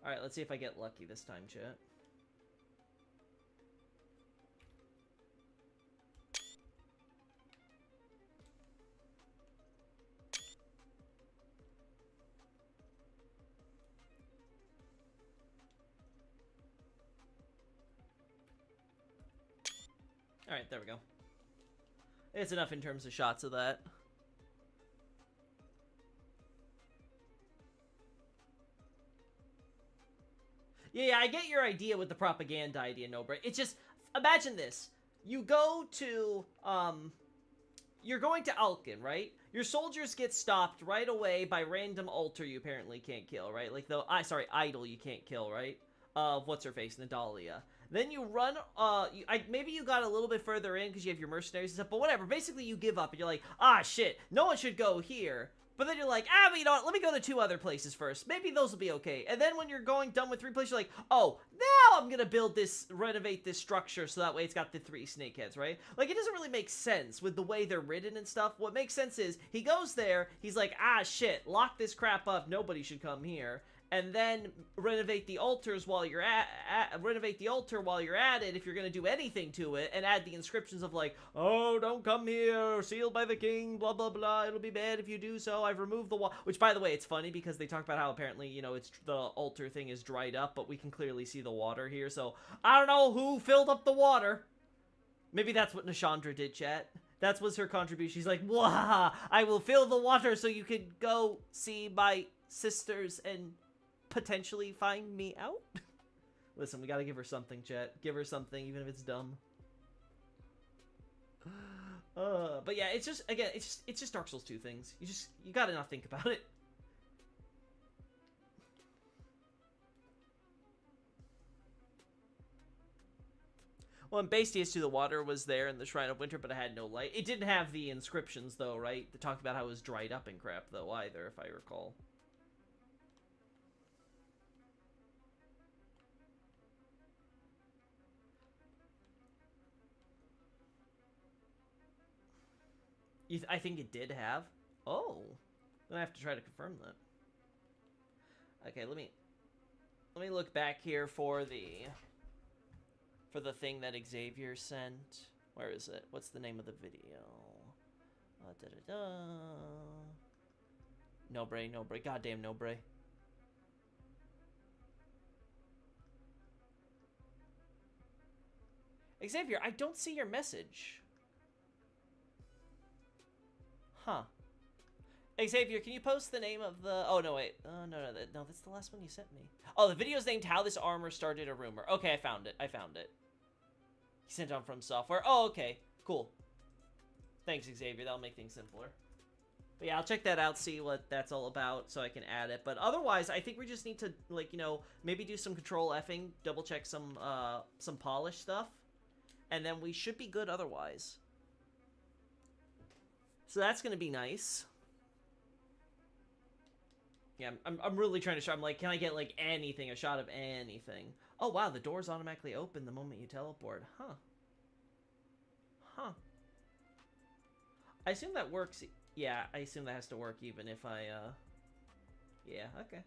Alright, let's see if I get lucky this time, chat. Alright, there we go. It's enough in terms of shots of that. Yeah, I get your idea with the propaganda idea, Nobra. It's just, imagine this. You go to, you're going to Alken, right? Your soldiers get stopped right away by random altar you apparently can't kill, right? Like the, idol you can't kill, right? What's-her-face, Nadalia. Then you run, maybe you got a little bit further in because you have your mercenaries and stuff, but whatever. Basically, you give up and you're like, ah, shit, no one should go here. But then you're like, but you know what, let me go to 2 other places first. Maybe those will be okay. And then when you're done with 3 places, you're like, oh, now I'm gonna renovate this structure so that way it's got the 3 snakeheads, right? Like, it doesn't really make sense with the way they're written and stuff. What makes sense is, he goes there, he's like, ah, shit, lock this crap up, nobody should come here. And then renovate the altars while you're renovate the altar while you're at it if you're gonna do anything to it, and add the inscriptions of like, oh, don't come here, sealed by the king, blah blah blah, it'll be bad if you do so, I've removed the wall. Which, by the way, it's funny because they talk about how apparently, you know, it's the altar thing is dried up, but we can clearly see the water here, so I don't know who filled up the water. Maybe that's what Nashandra did, chat. That was her contribution. She's like, wah, I will fill the water so you can go see my sisters and potentially find me out. Listen, we gotta give her something, chat. Give her something, even if it's dumb. But yeah, it's just, again, it's just Dark Souls 2 things. You gotta not think about it. Well, in Base DS2, the water was there in the Shrine of Winter, but it had no light. It didn't have the inscriptions, though, right? They talked about how it was dried up and crap, though, either, if I recall. I think it did have. Oh, then I have to try to confirm that. Okay, let me look back here for the thing that Xavier sent. Where is it? What's the name of the video? No Bray, no Bray. Goddamn no Bray. Xavier, I don't see your message. Huh. Xavier, can you post the name of the... Oh, no, wait. No, that's the last one you sent me. Oh, the video's named How This Armor Started a Rumor. Okay, I found it. He sent on From Software. Oh, okay. Cool. Thanks, Xavier. That'll make things simpler. But yeah, I'll check that out, see what that's all about, so I can add it. But otherwise, I think we just need to, like, you know, maybe do some control F'ing, double check some polish stuff, and then we should be good otherwise. So that's gonna be nice. Yeah, I'm really trying to show. I'm like, can I get, like, anything, a shot of anything? Oh, wow, the doors automatically open the moment you teleport. Huh. Huh. I assume that works. Yeah, I assume that has to work even if I, yeah, okay.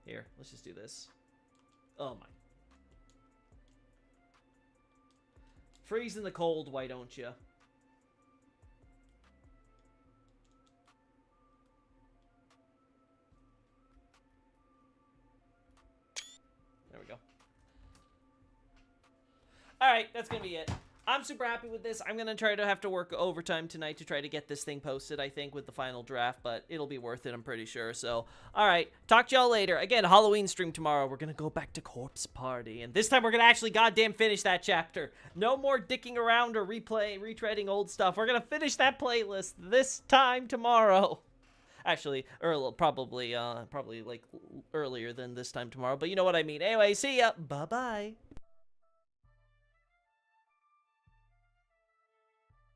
Here, let's just do this. Oh, my. Freeze in the cold, why don't you? There we go. Alright, that's gonna be it. I'm super happy with this. I'm gonna try to have to work overtime tonight to try to get this thing posted, I think, with the final draft, but it'll be worth it, I'm pretty sure. So, alright, talk to y'all later. Again, Halloween stream tomorrow. We're gonna go back to Corpse Party, and this time we're gonna actually goddamn finish that chapter. No more dicking around or retreading old stuff. We're gonna finish that playlist this time tomorrow. Actually, probably like earlier than this time tomorrow, but you know what I mean. Anyway, see ya. Bye-bye.